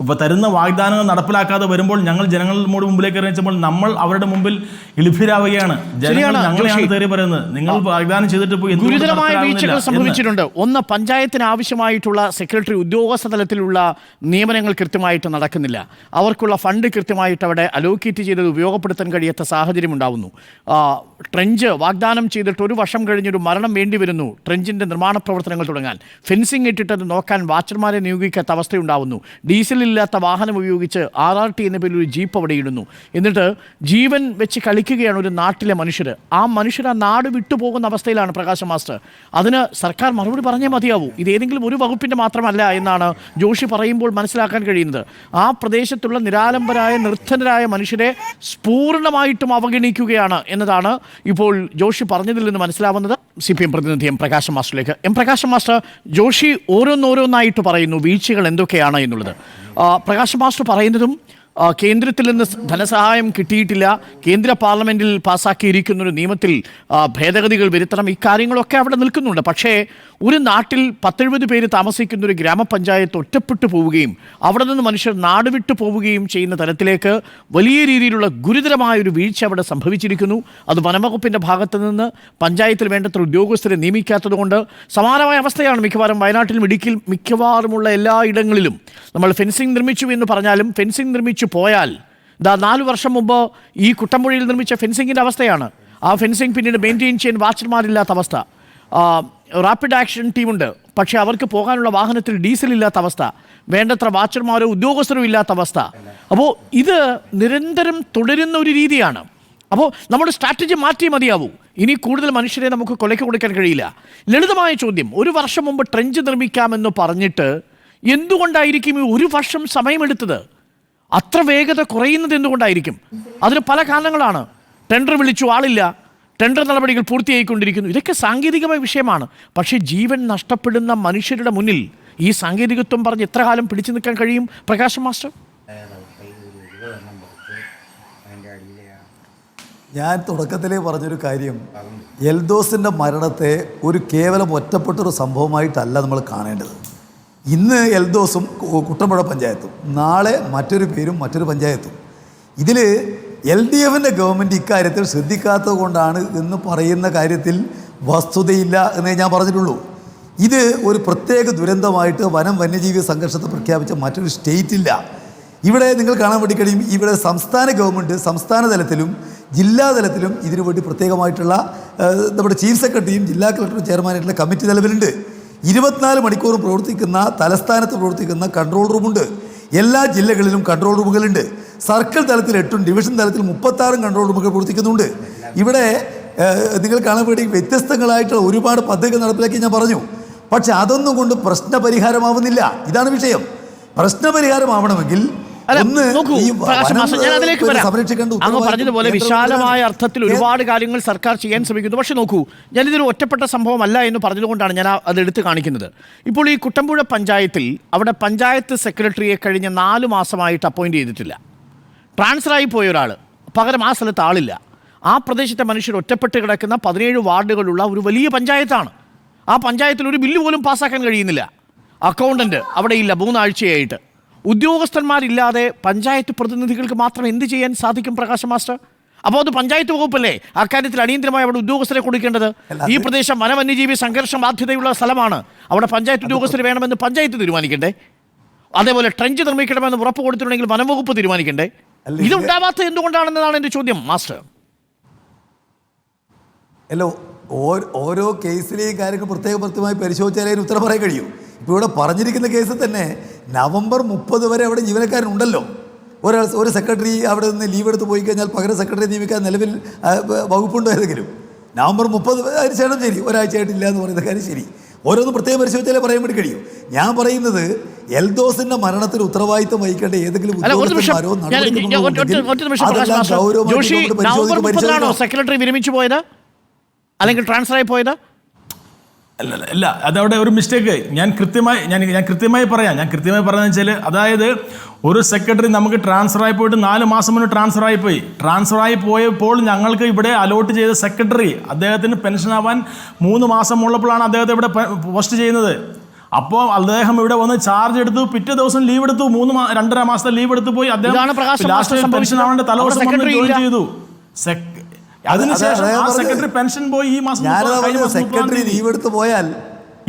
ഇപ്പോൾ തരുന്ന വാഗ്ദാനങ്ങൾ നടപ്പിലാക്കാതെ വരുമ്പോൾ ഞങ്ങൾ ജനങ്ങളുടെ മുമ്പിലേക്ക് ഇറങ്ങിച്ചപ്പോൾ നമ്മൾ അവരുടെ മുമ്പിൽ ഇളിഭ്യരാവുകയാണ്. ജനങ്ങൾ ഞങ്ങളെയാണ് തെറി പറയുന്നത്, നിങ്ങൾ വാഗ്ദാനം ചെയ്തിട്ട് പോയി. ഗുരുതരമായ വീഴ്ചകൾ സംഭവിച്ചിട്ടുണ്ട്. ഒന്ന്, പഞ്ചായത്തിന് ആവശ്യമായിട്ടുള്ള സെക്രട്ടറി ഉദ്യോഗസ്ഥ തലത്തിലുള്ള നിയമനങ്ങൾ കൃത്യമായിട്ട് നടക്കുന്നില്ല. അവർക്കുള്ള ഫണ്ട് കൃത്യമായിട്ട് അവിടെ അലോക്കേറ്റ് ചെയ്തത് ഉപയോഗപ്പെടുത്താൻ കഴിയാത്ത സാഹചര്യം ഉണ്ടാവുന്നു. ട്രെഞ്ച് വാഗ്ദാനം ചെയ്തിട്ട് 1 വർഷം കഴിഞ്ഞൊരു മരണം വേണ്ടി വരുന്നു ട്രെഞ്ചിൻ്റെ നിർമ്മാണ പ്രവർത്തനങ്ങൾ തുടങ്ങാൻ. ഫെൻസിങ് ഇട്ടിട്ടത് നോക്കാൻ വാച്ചർമാരെ നിയോഗിക്കാത്ത അവസ്ഥയുണ്ടാവുന്നു. ഡീസലില്ലാത്ത വാഹനം ഉപയോഗിച്ച് RRT എന്ന പേരിൽ ഒരു ജീപ്പ് അവിടെ ഇടുന്നു. എന്നിട്ട് ജീവൻ വെച്ച് കളിക്കുകയാണ് ഒരു നാട്ടിലെ മനുഷ്യർ. ആ മനുഷ്യർ ആ നാട് വിട്ടുപോകുന്ന അവസ്ഥയിലാണ് പ്രകാശ് മാസ്റ്റർ. അതിന് സർക്കാർ മറുപടി പറഞ്ഞേ മതിയാവൂ. ഇത് ഏതെങ്കിലും ഒരു വകുപ്പിൻ്റെ മാത്രമല്ല എന്നാണ് ജോഷി പറയുമ്പോൾ മനസ്സിലാക്കാൻ കഴിയുന്നത്. ആ പ്രദേശത്തുള്ള നിരാലംബരായ നിർധനരായ മനുഷ്യരെ പൂർണ്ണമായിട്ടും അവഗണിക്കുകയാണ് എന്നതാണ് ഇപ്പോൾ ജോഷി പറഞ്ഞതിൽ നിന്ന് മനസ്സിലാവുന്നത്. CPM പ്രതിനിധി പ്രകാശ് മാസ്റ്ററിലേക്ക്. പ്രകാശ് മാസ്റ്റർ, ജോഷി ഓരോന്നായിട്ട് പറയുന്നു വീഴ്ചകൾ എന്തൊക്കെയാണ് എന്നുള്ളത്. പ്രകാശ് മാസ്റ്റർ പറയുന്നതും കേന്ദ്രത്തിൽ നിന്ന് ധനസഹായം കിട്ടിയിട്ടില്ല, കേന്ദ്ര പാർലമെൻറ്റിൽ പാസ്സാക്കിയിരിക്കുന്നൊരു നിയമത്തിൽ ഭേദഗതികൾ വരുത്തണം, ഇക്കാര്യങ്ങളൊക്കെ അവിടെ നിൽക്കുന്നുണ്ട്. പക്ഷേ ഒരു നാട്ടിൽ 10-70 പേര് താമസിക്കുന്ന ഒരു ഗ്രാമപഞ്ചായത്ത് ഒറ്റപ്പെട്ടു പോവുകയും അവിടെ നിന്ന് മനുഷ്യർ നാട് വിട്ടു പോവുകയും ചെയ്യുന്ന തരത്തിലേക്ക് വലിയ രീതിയിലുള്ള ഗുരുതരമായൊരു വീഴ്ച അവിടെ സംഭവിച്ചിരിക്കുന്നു. അത് വനംവകുപ്പിൻ്റെ ഭാഗത്തു നിന്ന് പഞ്ചായത്തിൽ വേണ്ടത്ര ഉദ്യോഗസ്ഥരെ നിയമിക്കാത്തത് കൊണ്ട് സമാനമായ അവസ്ഥയാണ് മിക്കവാറും വയനാട്ടിലും ഇടുക്കിയിൽ മിക്കവാറുമുള്ള എല്ലാ ഇടങ്ങളിലും. നമ്മൾ ഫെൻസിങ് നിർമ്മിച്ചു എന്ന് പറഞ്ഞാലും ഫെൻസിങ് നിർമ്മിച്ചു പോയാൽ 4 വർഷം മുമ്പ് ഈ കുട്ടമ്പുഴയിൽ നിർമ്മിച്ച ഫെൻസിങ്ങിൻ്റെ അവസ്ഥയാണ്. ആ ഫെൻസിങ് പിന്നീട് മെയിൻറ്റെയിൻ ചെയ്യാൻ വാച്ചർമാരില്ലാത്ത അവസ്ഥ. റാപ്പിഡ് ആക്ഷൻ ടീമുണ്ട്, പക്ഷേ അവർക്ക് പോകാനുള്ള വാഹനത്തിൽ ഡീസൽ ഇല്ലാത്ത അവസ്ഥ, വേണ്ടത്ര വാച്ചർമാരോ ഉദ്യോഗസ്ഥരോ ഇല്ലാത്ത അവസ്ഥ. അപ്പോൾ ഇത് നിരന്തരം തുടരുന്ന ഒരു രീതിയാണ്. അപ്പോൾ നമ്മുടെ സ്ട്രാറ്റജി മാറ്റിയേ മതിയാവൂ. ഇനി കൂടുതൽ മനുഷ്യരെ നമുക്ക് കൊലയ്ക്ക് കൊടുക്കാൻ കഴിയില്ല. ലളിതമായ ചോദ്യം, 1 വർഷം മുമ്പ് ട്രെഞ്ച് നിർമ്മിക്കാമെന്ന് പറഞ്ഞിട്ട് എന്തുകൊണ്ടായിരിക്കും ഈ 1 വർഷം സമയമെടുത്തത്? അത്ര വേഗത കുറയുന്നത് എന്തുകൊണ്ടായിരിക്കും? അതിന് പല കാരണങ്ങളാണ്. ടെൻഡർ വിളിച്ചു, ആളില്ല, ടെൻഡർ നടപടികൾ പൂർത്തിയായിക്കൊണ്ടിരിക്കുന്നു. ഇതൊക്കെ സാങ്കേതികമായ വിഷയമാണ്. പക്ഷേ ജീവൻ നഷ്ടപ്പെടുന്ന മനുഷ്യരുടെ മുന്നിൽ ഈ സാങ്കേതികത്വം പറഞ്ഞ് എത്ര കാലം പിടിച്ചു നിൽക്കാൻ കഴിയും പ്രകാശ് മാസ്റ്റർ? ഞാൻ തുടക്കത്തിലേ പറഞ്ഞൊരു കാര്യം, എൽദോസിൻ്റെ മരണത്തെ ഒരു കേവലം ഒറ്റപ്പെട്ടൊരു സംഭവമായിട്ടല്ല നമ്മൾ കാണേണ്ടത്. ഇന്ന് എൽദോസും കുട്ടമ്പുഴ പഞ്ചായത്തും, നാളെ മറ്റൊരു പേരും മറ്റൊരു പഞ്ചായത്തും. ഇതിൽ LDFൻ്റെ ഗവൺമെൻറ് ഇക്കാര്യത്തിൽ ശ്രദ്ധിക്കാത്തത് കൊണ്ടാണ് എന്ന് പറയുന്ന കാര്യത്തിൽ വസ്തുതയില്ല എന്നേ ഞാൻ പറഞ്ഞിട്ടുള്ളൂ. ഇത് ഒരു പ്രത്യേക ദുരന്തമായിട്ട് വന്യജീവി സംഘർഷത്തെ പ്രഖ്യാപിച്ച മറ്റൊരു സ്റ്റേറ്റ് ഇല്ല. ഇവിടെ നിങ്ങൾ കാണാൻ വേണ്ടി കഴിയും, ഇവിടെ സംസ്ഥാന ഗവൺമെൻറ് സംസ്ഥാന തലത്തിലും ജില്ലാ തലത്തിലും ഇതിനു വേണ്ടി പ്രത്യേകമായിട്ടുള്ള നമ്മുടെ ചീഫ് സെക്രട്ടറിയും ജില്ലാ കളക്ടറും ചെയർമാനായിട്ടുള്ള കമ്മിറ്റി നിലവിലുണ്ട്. 24 മണിക്കൂറും പ്രവർത്തിക്കുന്ന, തലസ്ഥാനത്ത് പ്രവർത്തിക്കുന്ന കൺട്രോൾ റൂമുണ്ട്. എല്ലാ ജില്ലകളിലും കൺട്രോൾ റൂമുകളുണ്ട്. സർക്കിൾ തലത്തിൽ 8ഉം ഡിവിഷൻ തലത്തിൽ 36 കൺട്രോൾ റൂമുകൾ പ്രവർത്തിക്കുന്നുണ്ട്. ഇവിടെ നിങ്ങൾ കാണാൻ വേണ്ടി വ്യത്യസ്തങ്ങളായിട്ടുള്ള ഒരുപാട് പദ്ധതികൾ നടപ്പിലാക്കി ഞാൻ പറഞ്ഞു. പക്ഷെ അതൊന്നും കൊണ്ട് പ്രശ്നപരിഹാരമാവുന്നില്ല. ഇതാണ് വിഷയം. പ്രശ്നപരിഹാരമാവണമെങ്കിൽ അങ്ങ് പറഞ്ഞതുപോലെ വിശാലമായ അർത്ഥത്തിൽ ഒരുപാട് കാര്യങ്ങൾ സർക്കാർ ചെയ്യാൻ ശ്രമിക്കുന്നു. പക്ഷെ നോക്കൂ, ഞാനിതൊരു ഒറ്റപ്പെട്ട സംഭവമല്ല എന്ന് പറഞ്ഞതുകൊണ്ടാണ് ഞാൻ അത് എടുത്ത് കാണിക്കുന്നത്. ഇപ്പോൾ ഈ കുട്ടമ്പുഴ പഞ്ചായത്തിൽ അവിടെ പഞ്ചായത്ത് സെക്രട്ടറിയെ കഴിഞ്ഞ 4 മാസമായിട്ട് അപ്പോയിന്റ് ചെയ്തിട്ടില്ല. ട്രാൻസ്ഫറായി പോയ ഒരാൾ, പകരം ആ സ്ഥലത്ത് ആളില്ല. ആ പ്രദേശത്തെ മനുഷ്യർ ഒറ്റപ്പെട്ട് കിടക്കുന്ന 17 വാർഡുകളുള്ള ഒരു വലിയ പഞ്ചായത്താണ്. ആ പഞ്ചായത്തിൽ ഒരു ബില്ല് പോലും പാസ്സാക്കാൻ കഴിയുന്നില്ല. അക്കൗണ്ടന്റ് അവിടെ ഇല്ല 3 ആഴ്ചയായിട്ട്. ഉദ്യോഗസ്ഥന്മാരില്ലാതെ പഞ്ചായത്ത് പ്രതിനിധികൾക്ക് മാത്രം എന്ത് ചെയ്യാൻ സാധിക്കും പ്രകാശ് മാസ്റ്റർ? അപ്പോൾ അത് പഞ്ചായത്ത് വകുപ്പല്ലേ അക്കാര്യത്തിൽ അടിയന്തരമായി അവിടെ ഉദ്യോഗസ്ഥരെ കൊടുക്കേണ്ടത്? ഈ പ്രദേശം വന്യജീവി സംഘർഷ ബാധ്യതയുള്ള സ്ഥലമാണ്. അവിടെ പഞ്ചായത്ത് ഉദ്യോഗസ്ഥർ വേണമെന്ന് പഞ്ചായത്ത് തീരുമാനിക്കണ്ടേ? അതേപോലെ ട്രെഞ്ച് നിർമ്മിക്കണമെന്ന് ഉറപ്പ് കൊടുത്തിട്ടുണ്ടെങ്കിൽ വനംവകുപ്പ് തീരുമാനിക്കണ്ടേ? ഇതുണ്ടാവാത്തത് എന്തുകൊണ്ടാണെന്നതാണ് എൻ്റെ ചോദ്യം മാസ്റ്റർ. അല്ലോ, ഓരോ കേസിലെയും കാര്യങ്ങൾ പ്രത്യേകമായി പരിശോധിച്ചാലേ അതിന് ഉത്തരം പറയാൻ കഴിയും. ഇപ്പോൾ ഇവിടെ പറഞ്ഞിരിക്കുന്ന കേസിൽ തന്നെ നവംബർ 30 വരെ അവിടെ ജീവനക്കാരനുണ്ടല്ലോ. ഒരു സെക്രട്ടറി അവിടെ നിന്ന് ലീവ് എടുത്ത് പോയി കഴിഞ്ഞാൽ പകരം സെക്രട്ടറി നിയമിക്കാൻ നിലവിൽ വകുപ്പുണ്ടോ ഏതെങ്കിലും? നവംബർ 30 അതിന് ശേഷം ശരി, ഒരാഴ്ചയായിട്ടില്ല എന്ന് പറയുന്ന കാര്യം ശരി. ഓരോന്നും പ്രത്യേകം പരിശോധിച്ചാലേ പറയാൻ വേണ്ടി കഴിയും. ഞാൻ പറയുന്നത് എൽദോസിന്റെ മരണത്തിന് ഉത്തരവാദിത്തം വഹിക്കേണ്ട ഏതെങ്കിലും ഉദ്യോഗസ്ഥന്മാരോ സെക്രട്ടറി വിരമിച്ചു പോയത് അല്ലെങ്കിൽ ട്രാൻസ്ഫർ ആയി പോയത്? അല്ല, അതവിടെ ഒരു മിസ്റ്റേക്ക്. ഞാൻ കൃത്യമായി പറയാന്ന് വെച്ചാൽ, അതായത് ഒരു സെക്രട്ടറി നമുക്ക് ട്രാൻസ്ഫർ ആയി പോയിട്ട് 4 മാസം മുന്നേ ട്രാൻസ്ഫർ ആയി പോയപ്പോൾ ഞങ്ങൾക്ക് ഇവിടെ അലോട്ട് ചെയ്ത സെക്രട്ടറി അദ്ദേഹത്തിന് പെൻഷൻ ആവാൻ 3 മാസം ഉള്ളപ്പോഴാണ് അദ്ദേഹത്തെ ഇവിടെ പോസ്റ്റ് ചെയ്യുന്നത്. അപ്പോൾ അദ്ദേഹം ഇവിടെ വന്ന് ചാർജ് എടുത്തു, പിറ്റേ ദിവസം ലീവ് എടുത്തു, 2.5 മാസത്തെ ലീവ് എടുത്തു പോയി. അദ്ദേഹം ലാസ്റ്റ് പെൻഷൻ ആവേണ്ട തലേദിവസം ജോയിൻ ചെയ്തു. അതിനുശേഷം ആ സെക്രട്ടറി പെൻഷൻ പോയി. ഈ മാസം സെക്രട്ടറി ലീവ് എടുത്ത് പോയാൽ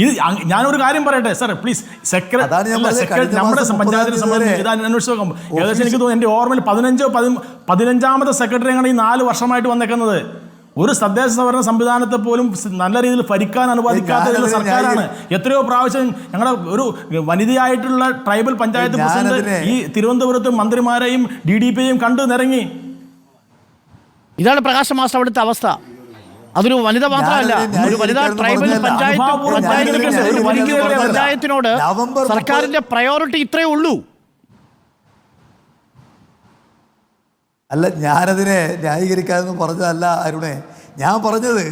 ഇത് ഞാനൊരു കാര്യം പറയട്ടെ സാർ പ്ലീസ്. നമ്മുടെ പഞ്ചായത്തിനെ സംബന്ധിച്ച് അന്വേഷിച്ച് നോക്കുമ്പോൾ ഏകദേശം എനിക്ക് തോന്നുന്നു എൻ്റെ ഓർമ്മയിൽ 15ാമത്തെ സെക്രട്ടറിയാണ് ഈ 4 വർഷമായിട്ട് വന്നേക്കുന്നത്. ഒരു തദ്ദേശ സ്വയംഭരണ സംവിധാനത്തെ പോലും നല്ല രീതിയിൽ ഭരിക്കാൻ അനുവദിക്കാത്ത സർക്കാരാണ്. എത്രയോ പ്രാവശ്യം ഞങ്ങളുടെ ഒരു വനിതയായിട്ടുള്ള ട്രൈബൽ പഞ്ചായത്ത് പ്രസിഡന്റ് ഈ തിരുവനന്തപുരത്ത് മന്ത്രിമാരെയും DDP-യെയും കണ്ടു നിറങ്ങി. ഇതാണ് പ്രകാശ് മാസ്റ്റർ അവിടുത്തെ അവസ്ഥ. അതൊരു വനിത മാത്രമല്ല, ഒരു വനിതാ ട്രൈബൽ പഞ്ചായത്തിനോട് സർക്കാരിന്റെ പ്രയോറിറ്റി ഇത്രയേ ഉള്ളൂ. അല്ല, ഞാനതിനെ ന്യായീകരിക്കാമെന്ന് പറഞ്ഞതല്ല അരുണേ. ഞാൻ പറഞ്ഞത്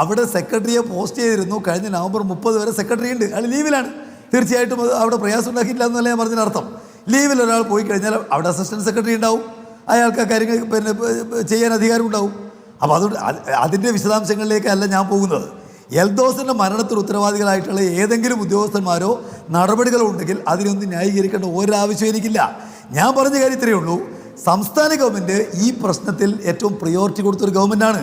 അവിടെ സെക്രട്ടറിയെ പോസ്റ്റ് ചെയ്തിരുന്നു. കഴിഞ്ഞ നവംബർ 30 വരെ സെക്രട്ടറി ഉണ്ട്, അയാൾ ലീവിലാണ്. തീർച്ചയായിട്ടും അവിടെ പ്രയാസം ഉണ്ടാക്കിയില്ല എന്നല്ല ഞാൻ പറഞ്ഞതിനർത്ഥം. ലീവിൽ ഒരാൾ പോയി കഴിഞ്ഞാൽ അവിടെ അസിസ്റ്റന്റ് സെക്രട്ടറി ഉണ്ടാവും, അയാൾക്ക് ആ കാര്യങ്ങൾ ചെയ്യാൻ അധികാരം ഉണ്ടാവും. അപ്പോൾ അതുകൊണ്ട് അതിൻ്റെ വിശദാംശങ്ങളിലേക്കല്ല ഞാൻ പോകുന്നത്. എൽദോസിൻ്റെ മരണത്തിന് ഉത്തരവാദികളായിട്ടുള്ള ഏതെങ്കിലും ഉദ്യോഗസ്ഥന്മാരോ നടപടികളോ ഉണ്ടെങ്കിൽ അതിനൊന്നും ന്യായീകരിക്കേണ്ട ഒരാവശ്യം എനിക്കില്ല. ഞാൻ പറഞ്ഞ കാര്യം ഇത്രയേ ഉള്ളൂ. സംസ്ഥാന ഗവൺമെൻറ് ഈ പ്രശ്നത്തിൽ ഏറ്റവും പ്രയോറിറ്റി കൊടുത്തൊരു ഗവൺമെൻറ്റാണ്.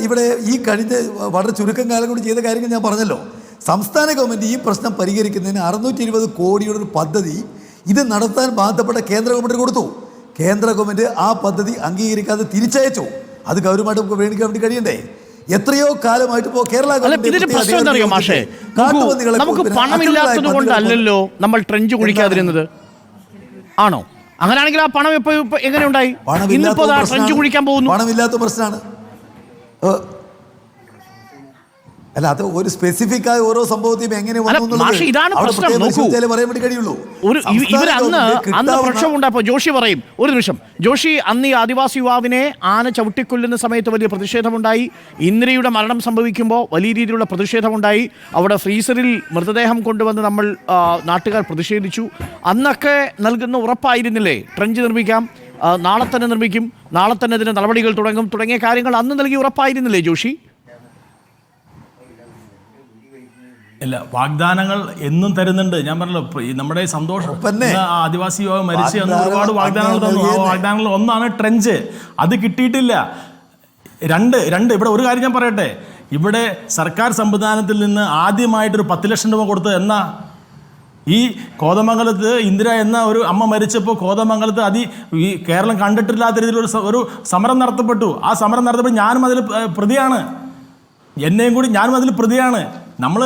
ഇവിടെ ഈ കഴിഞ്ഞ വളരെ ചുരുക്കം കാലം കൊണ്ട് ചെയ്ത കാര്യങ്ങൾ ഞാൻ പറഞ്ഞല്ലോ. സംസ്ഥാന ഗവൺമെൻറ് ഈ പ്രശ്നം പരിഹരിക്കുന്നതിന് 620 കോടിയുടെ ഒരു പദ്ധതി ഇത് നടത്താൻ ബാധപ്പെട്ട കേന്ദ്ര ഗവൺമെൻറ് കൊടുത്തു. കേന്ദ്ര ഗവൺമെൻറ് ആ പദ്ധതി അംഗീകരിക്കാതെ തിരിച്ചയച്ചു. അത് ഗൗരവമായിട്ട് നമുക്ക് വേണ്ടിക്കാൻ വേണ്ടി കഴിയണ്ടേ? എത്രയോ കാലമായിട്ട് ഇപ്പോൾ കേരള നമുക്ക് പണമില്ലാത്തത് കൊണ്ടല്ലോ നമ്മൾ ട്രെഞ്ച് കുഴിക്കാതിരുന്നത്, ആണോ? അങ്ങനെയാണെങ്കിൽ ആ പണം ഇപ്പൊ എങ്ങനെ ഉണ്ടായി? ട്രെഞ്ച് കുഴിക്കാൻ പോകുന്നു. പണമില്ലാത്ത പ്രശ്നമാണ്. അല്ല, അത് ഒരു സ്പെസിഫിക് ആയ ഓരോ സംഭവത്തെയും എങ്ങനെ പറയാൻ വേണ്ടി കഴിയുള്ളൂ. അന്ന് പ്രക്ഷോഭം ഉണ്ടായപ്പോൾ ജോഷി പറയും, ഒരു നിമിഷം ജോഷി, അന്ന് ഈ ആദിവാസി യുവാവിനെ ആന ചവിട്ടിക്കൊല്ലുന്ന സമയത്ത് വലിയ പ്രതിഷേധമുണ്ടായി. ഇന്ദിരയുടെ മരണം സംഭവിക്കുമ്പോൾ വലിയ രീതിയിലുള്ള പ്രതിഷേധമുണ്ടായി. അവിടെ ഫ്രീസറിൽ മൃതദേഹം കൊണ്ടുവന്ന് നമ്മൾ നാട്ടുകാർ പ്രതിഷേധിച്ചു. അന്നൊക്കെ നൽകുന്ന ഉറപ്പായിരുന്നില്ലേ ട്രെഞ്ച് നിർമ്മിക്കാം, നാളെ തന്നെ നിർമ്മിക്കും, നാളെ തന്നെ ഇതിന് നടപടികൾ തുടങ്ങും തുടങ്ങിയ കാര്യങ്ങൾ അന്ന് നൽകിയ ഉറപ്പായിരുന്നില്ലേ ജോഷി? ഇല്ല, വാഗ്ദാനങ്ങൾ എന്നും തരുന്നുണ്ട്. ഞാൻ പറഞ്ഞല്ലോ, നമ്മുടെ സന്തോഷം ആദിവാസി യുവാവ് മരിച്ചു എന്ന് ഒരുപാട് വാഗ്ദാനങ്ങൾ തന്നു. ആ വാഗ്ദാനങ്ങളിൽ ഒന്നാണ് ട്രെഞ്ച്. അത് കിട്ടിയിട്ടില്ല. രണ്ട് ഇവിടെ ഒരു കാര്യം ഞാൻ പറയട്ടെ. ഇവിടെ സർക്കാർ സംവിധാനത്തിൽ നിന്ന് ആദ്യമായിട്ടൊരു 10 ലക്ഷം രൂപ കൊടുത്തത് എന്നാ? ഈ കോതമംഗലത്ത് ഇന്ദിര എന്ന ഒരു അമ്മ മരിച്ചപ്പോൾ കോതമംഗലത്ത് ഈ കേരളം കണ്ടിട്ടില്ലാത്ത രീതിയിലൊരു ഒരു സമരം നടത്തപ്പെട്ടു. ആ സമരം നടത്തപ്പോൾ ഞാനും അതിൽ പ്രതിയാണ്, എന്നെയും കൂടി ഞാനും അതിൽ പ്രതിയാണ്. നമ്മൾ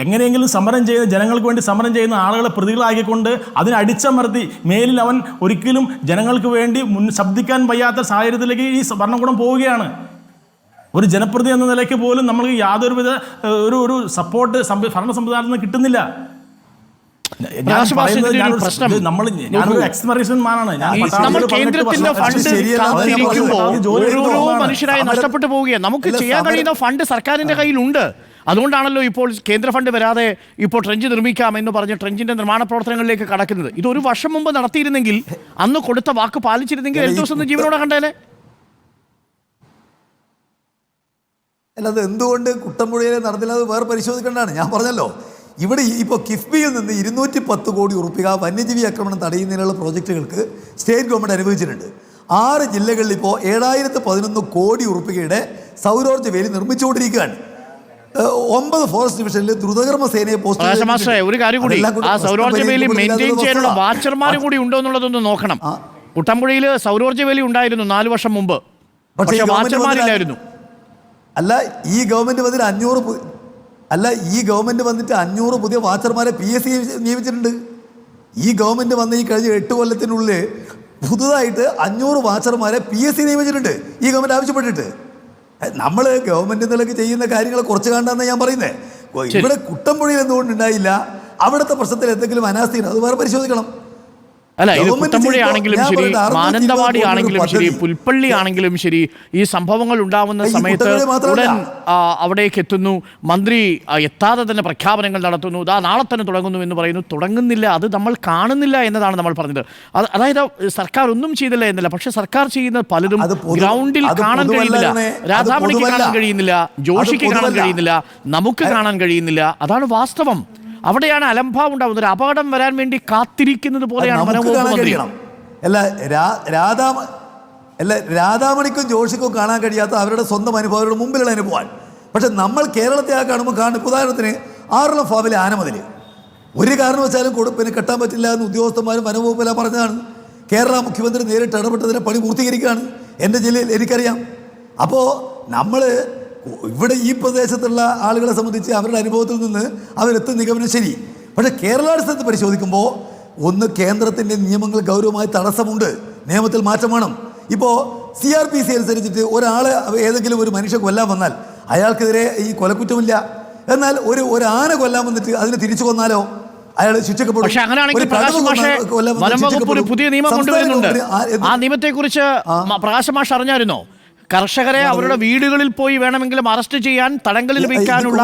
എങ്ങനെയെങ്കിലും സമരം ചെയ്യുന്ന ജനങ്ങൾക്ക് വേണ്ടി സമരം ചെയ്യുന്ന ആളുകളെ പ്രതികളാക്കിക്കൊണ്ട് അതിനെ അടിച്ചമർത്തി മേലിൽ അവൻ ഒരിക്കലും ജനങ്ങൾക്ക് വേണ്ടി ശബ്ദിക്കാൻ വയ്യാത്ത സാഹചര്യത്തിലേക്ക് ഈ ഭരണകൂടം പോവുകയാണ്. ഒരു ജനപ്രതി എന്ന നിലയ്ക്ക് പോലും നമ്മൾക്ക് യാതൊരുവിധ ഒരു സപ്പോർട്ട് ഭരണ സംവിധാനത്തിൽ നിന്ന് കിട്ടുന്നില്ല. മനുഷ്യരായി നഷ്ടപ്പെട്ടു പോവുകയാണ്. നമുക്ക് ചെയ്യാൻ കഴിയുന്ന ഫണ്ട് സർക്കാരിന്റെ കയ്യിലുണ്ട്. അതുകൊണ്ടാണല്ലോ ഇപ്പോൾ കേന്ദ്ര ഫണ്ട് വരാതെ ഇപ്പോൾ ട്രെഞ്ച് നിർമ്മിക്കാം എന്ന് പറഞ്ഞ് ട്രെഞ്ചിന്റെ നിർമ്മാണ പ്രവർത്തനങ്ങളിലേക്ക് കടക്കുന്നത്. ഇത് 1 വർഷം മുമ്പ് നടത്തിയിരുന്നെങ്കിൽ, അന്ന് കൊടുത്ത വാക്ക് പാലിച്ചിരുന്നെങ്കിൽ എൽദോസ് ഒന്ന് ജീവനോടെ കണ്ടേനെ. അല്ലാതെ എന്തുകൊണ്ട് കുട്ടമ്പുഴയിൽ നടന്നില്ല അത് വേറെ പരിശോധിക്കേണ്ടതാണ്. ഞാൻ പറഞ്ഞല്ലോ, ഇവിടെ ഇപ്പോൾ കിഫ്ബിയിൽ നിന്ന് 210 കോടി ഉറുപ്പിക വന്യജീവി ആക്രമണം തടയുന്നതിനുള്ള പ്രോജക്റ്റുകൾക്ക് സ്റ്റേറ്റ് ഗവൺമെൻറ് അനുവദിച്ചിട്ടുണ്ട്. 6 ജില്ലകളിൽ ഇപ്പോൾ 7011 കോടി ഉറുപ്പികയുടെ സൗരോർജ്ജ വേലി നിർമ്മിച്ചുകൊണ്ടിരിക്കുകയാണ്. 9 ഫോറസ്റ്റ് ഡിവിഷനിൽ ദ്രുതകർമ്മ സേനയെ പോസ്റ്റ്. ഒരു കാര്യം കൂടി, ആ സൗരോർജ്ജ വേലി മെയിൻറ്റെയിൻ ചെയ്യാനുള്ള വാച്ചർമാരും കൂടി ഉണ്ടോ എന്നുള്ളതൊന്ന് നോക്കണം. കുട്ടമ്പുഴയിൽ സൗരോർജ്ജ വേലി ഉണ്ടായിരുന്നു 4 വർഷം മുമ്പ്, പക്ഷേ വാച്ചർമാരില്ലായിരുന്നു. അല്ല, ഈ ഗവൺമെൻറ് വന്നിട്ട് 500 പുതിയ വാച്ചർമാരെ PSC നിയമിച്ചിട്ടുണ്ട്. ഈ ഗവൺമെൻറ് വന്ന ഈ കഴിഞ്ഞ 8 കൊല്ലത്തിനുള്ളിൽ പുതുതായിട്ട് 500 വാച്ചർമാരെ PSC നിയമിച്ചിട്ടുണ്ട് ഈ ഗവൺമെൻറ് ആവശ്യപ്പെട്ടിട്ട്. നമ്മൾ ഗവൺമെൻറ് നിലയ്ക്ക് ചെയ്യുന്ന കാര്യങ്ങൾ കുറച്ച് കാണാമെന്ന് ഞാൻ പറയുന്നത്. ഇവിടെ കുട്ടമ്പുഴയിൽ എന്തുകൊണ്ട് ഉണ്ടായില്ല, അവിടുത്തെ പ്രശ്നത്തിൽ എന്തെങ്കിലും അനാസ്ഥയാണ്, അത് വേറെ പരിശോധിക്കണം. അല്ല, ഇത് കുട്ടമ്പുഴ ആണെങ്കിലും ശരി, മാനന്തവാടി ആണെങ്കിലും ശരി, പുൽപ്പള്ളി ആണെങ്കിലും ശരി, ഈ സംഭവങ്ങൾ ഉണ്ടാവുന്ന സമയത്ത് ഉടൻ അവിടേക്ക് എത്തുന്നു മന്ത്രി. എത്താതെ തന്നെ പ്രഖ്യാപനങ്ങൾ നടത്തുന്നു. നാളെ തന്നെ തുടങ്ങുന്നു എന്ന് പറയുന്നു. തുടങ്ങുന്നില്ല, അത് നമ്മൾ കാണുന്നില്ല എന്നതാണ് നമ്മൾ പറഞ്ഞത്. അതായത് സർക്കാർ ഒന്നും ചെയ്തില്ല എന്നല്ല, പക്ഷെ സർക്കാർ ചെയ്യുന്ന പലതും ഗ്രൗണ്ടിൽ കാണാൻ കഴിയുന്നില്ല. രാധാമണിക്ക് കാണാൻ കഴിയുന്നില്ല, ജോഷിക്ക് കാണാൻ കഴിയുന്നില്ല, നമുക്ക് കാണാൻ കഴിയുന്നില്ല. അതാണ് വാസ്തവം. അവിടെയാണ് അലംഭാവം ഉണ്ടാവുന്നത്. ഒരു അപകടം വരാൻ വേണ്ടി കാത്തിരിക്കുന്നത് പോലെയാണ് രാധാമണിക്കും ജോഷിക്കും കാണാൻ കഴിയാത്ത അവരുടെ സ്വന്തം അനുഭവങ്ങളുടെ മുമ്പിലുള്ള അനുഭവമാണ്. പക്ഷെ നമ്മൾ കേരളത്തെ കാണുമ്പോൾ ഉദാഹരണത്തിന് ആറളം ഫാമിലെ ആനമതിൽ ഒരു കാരണവശാലും പിന്നെ കെട്ടാൻ പറ്റില്ല എന്ന് ഉദ്യോഗസ്ഥന്മാരും വനവകുപ്പെല്ലാം പറഞ്ഞതാണ്. കേരള മുഖ്യമന്ത്രി നേരിട്ട് ഇടപെട്ടതിനെ പണി പൂർത്തീകരിക്കുകയാണ്. എൻ്റെ ജില്ലയിൽ എനിക്കറിയാം. അപ്പോൾ നമ്മൾ ഇവിടെ ഈ പ്രദേശത്തുള്ള ആളുകളെ സംബന്ധിച്ച് അവരുടെ അനുഭവത്തിൽ നിന്ന് അവരെത്തുന്ന നിഗമനം ശരി. പക്ഷേ കേരളാടിസ്ഥാനത്ത് പരിശോധിക്കുമ്പോൾ ഒന്ന് കേന്ദ്രത്തിൻ്റെ നിയമങ്ങൾ ഗൗരവമായി തടസ്സമുണ്ട്, നിയമത്തിൽ മാറ്റം വേണം. ഇപ്പോൾ CRPC അനുസരിച്ചിട്ട് ഒരാളെ ഏതെങ്കിലും ഒരു മനുഷ്യ കൊല്ലാൻ വന്നാൽ അയാൾക്കെതിരെ ഈ കൊലക്കുറ്റമില്ല. എന്നാൽ ഒരു ആന കൊല്ലാൻ വന്നിട്ട് അതിനെ തിരിച്ചു കൊന്നാലോ അയാൾ ശിക്ഷിക്കപ്പെടും. പക്ഷേ അങ്ങനെയാണെങ്കിൽ പുതിയ നിയമം കൊണ്ടുവരുന്നുണ്ട്. ആ നിയമത്തെക്കുറിച്ച് പ്രകാശ് മാഷ് അറിഞ്ഞായിരുന്നോ? കർഷകരെ അവരുടെ വീടുകളിൽ പോയി വേണമെങ്കിലും അറസ്റ്റ് ചെയ്യാൻ, തടങ്കലിൽ വയ്ക്കാനുള്ള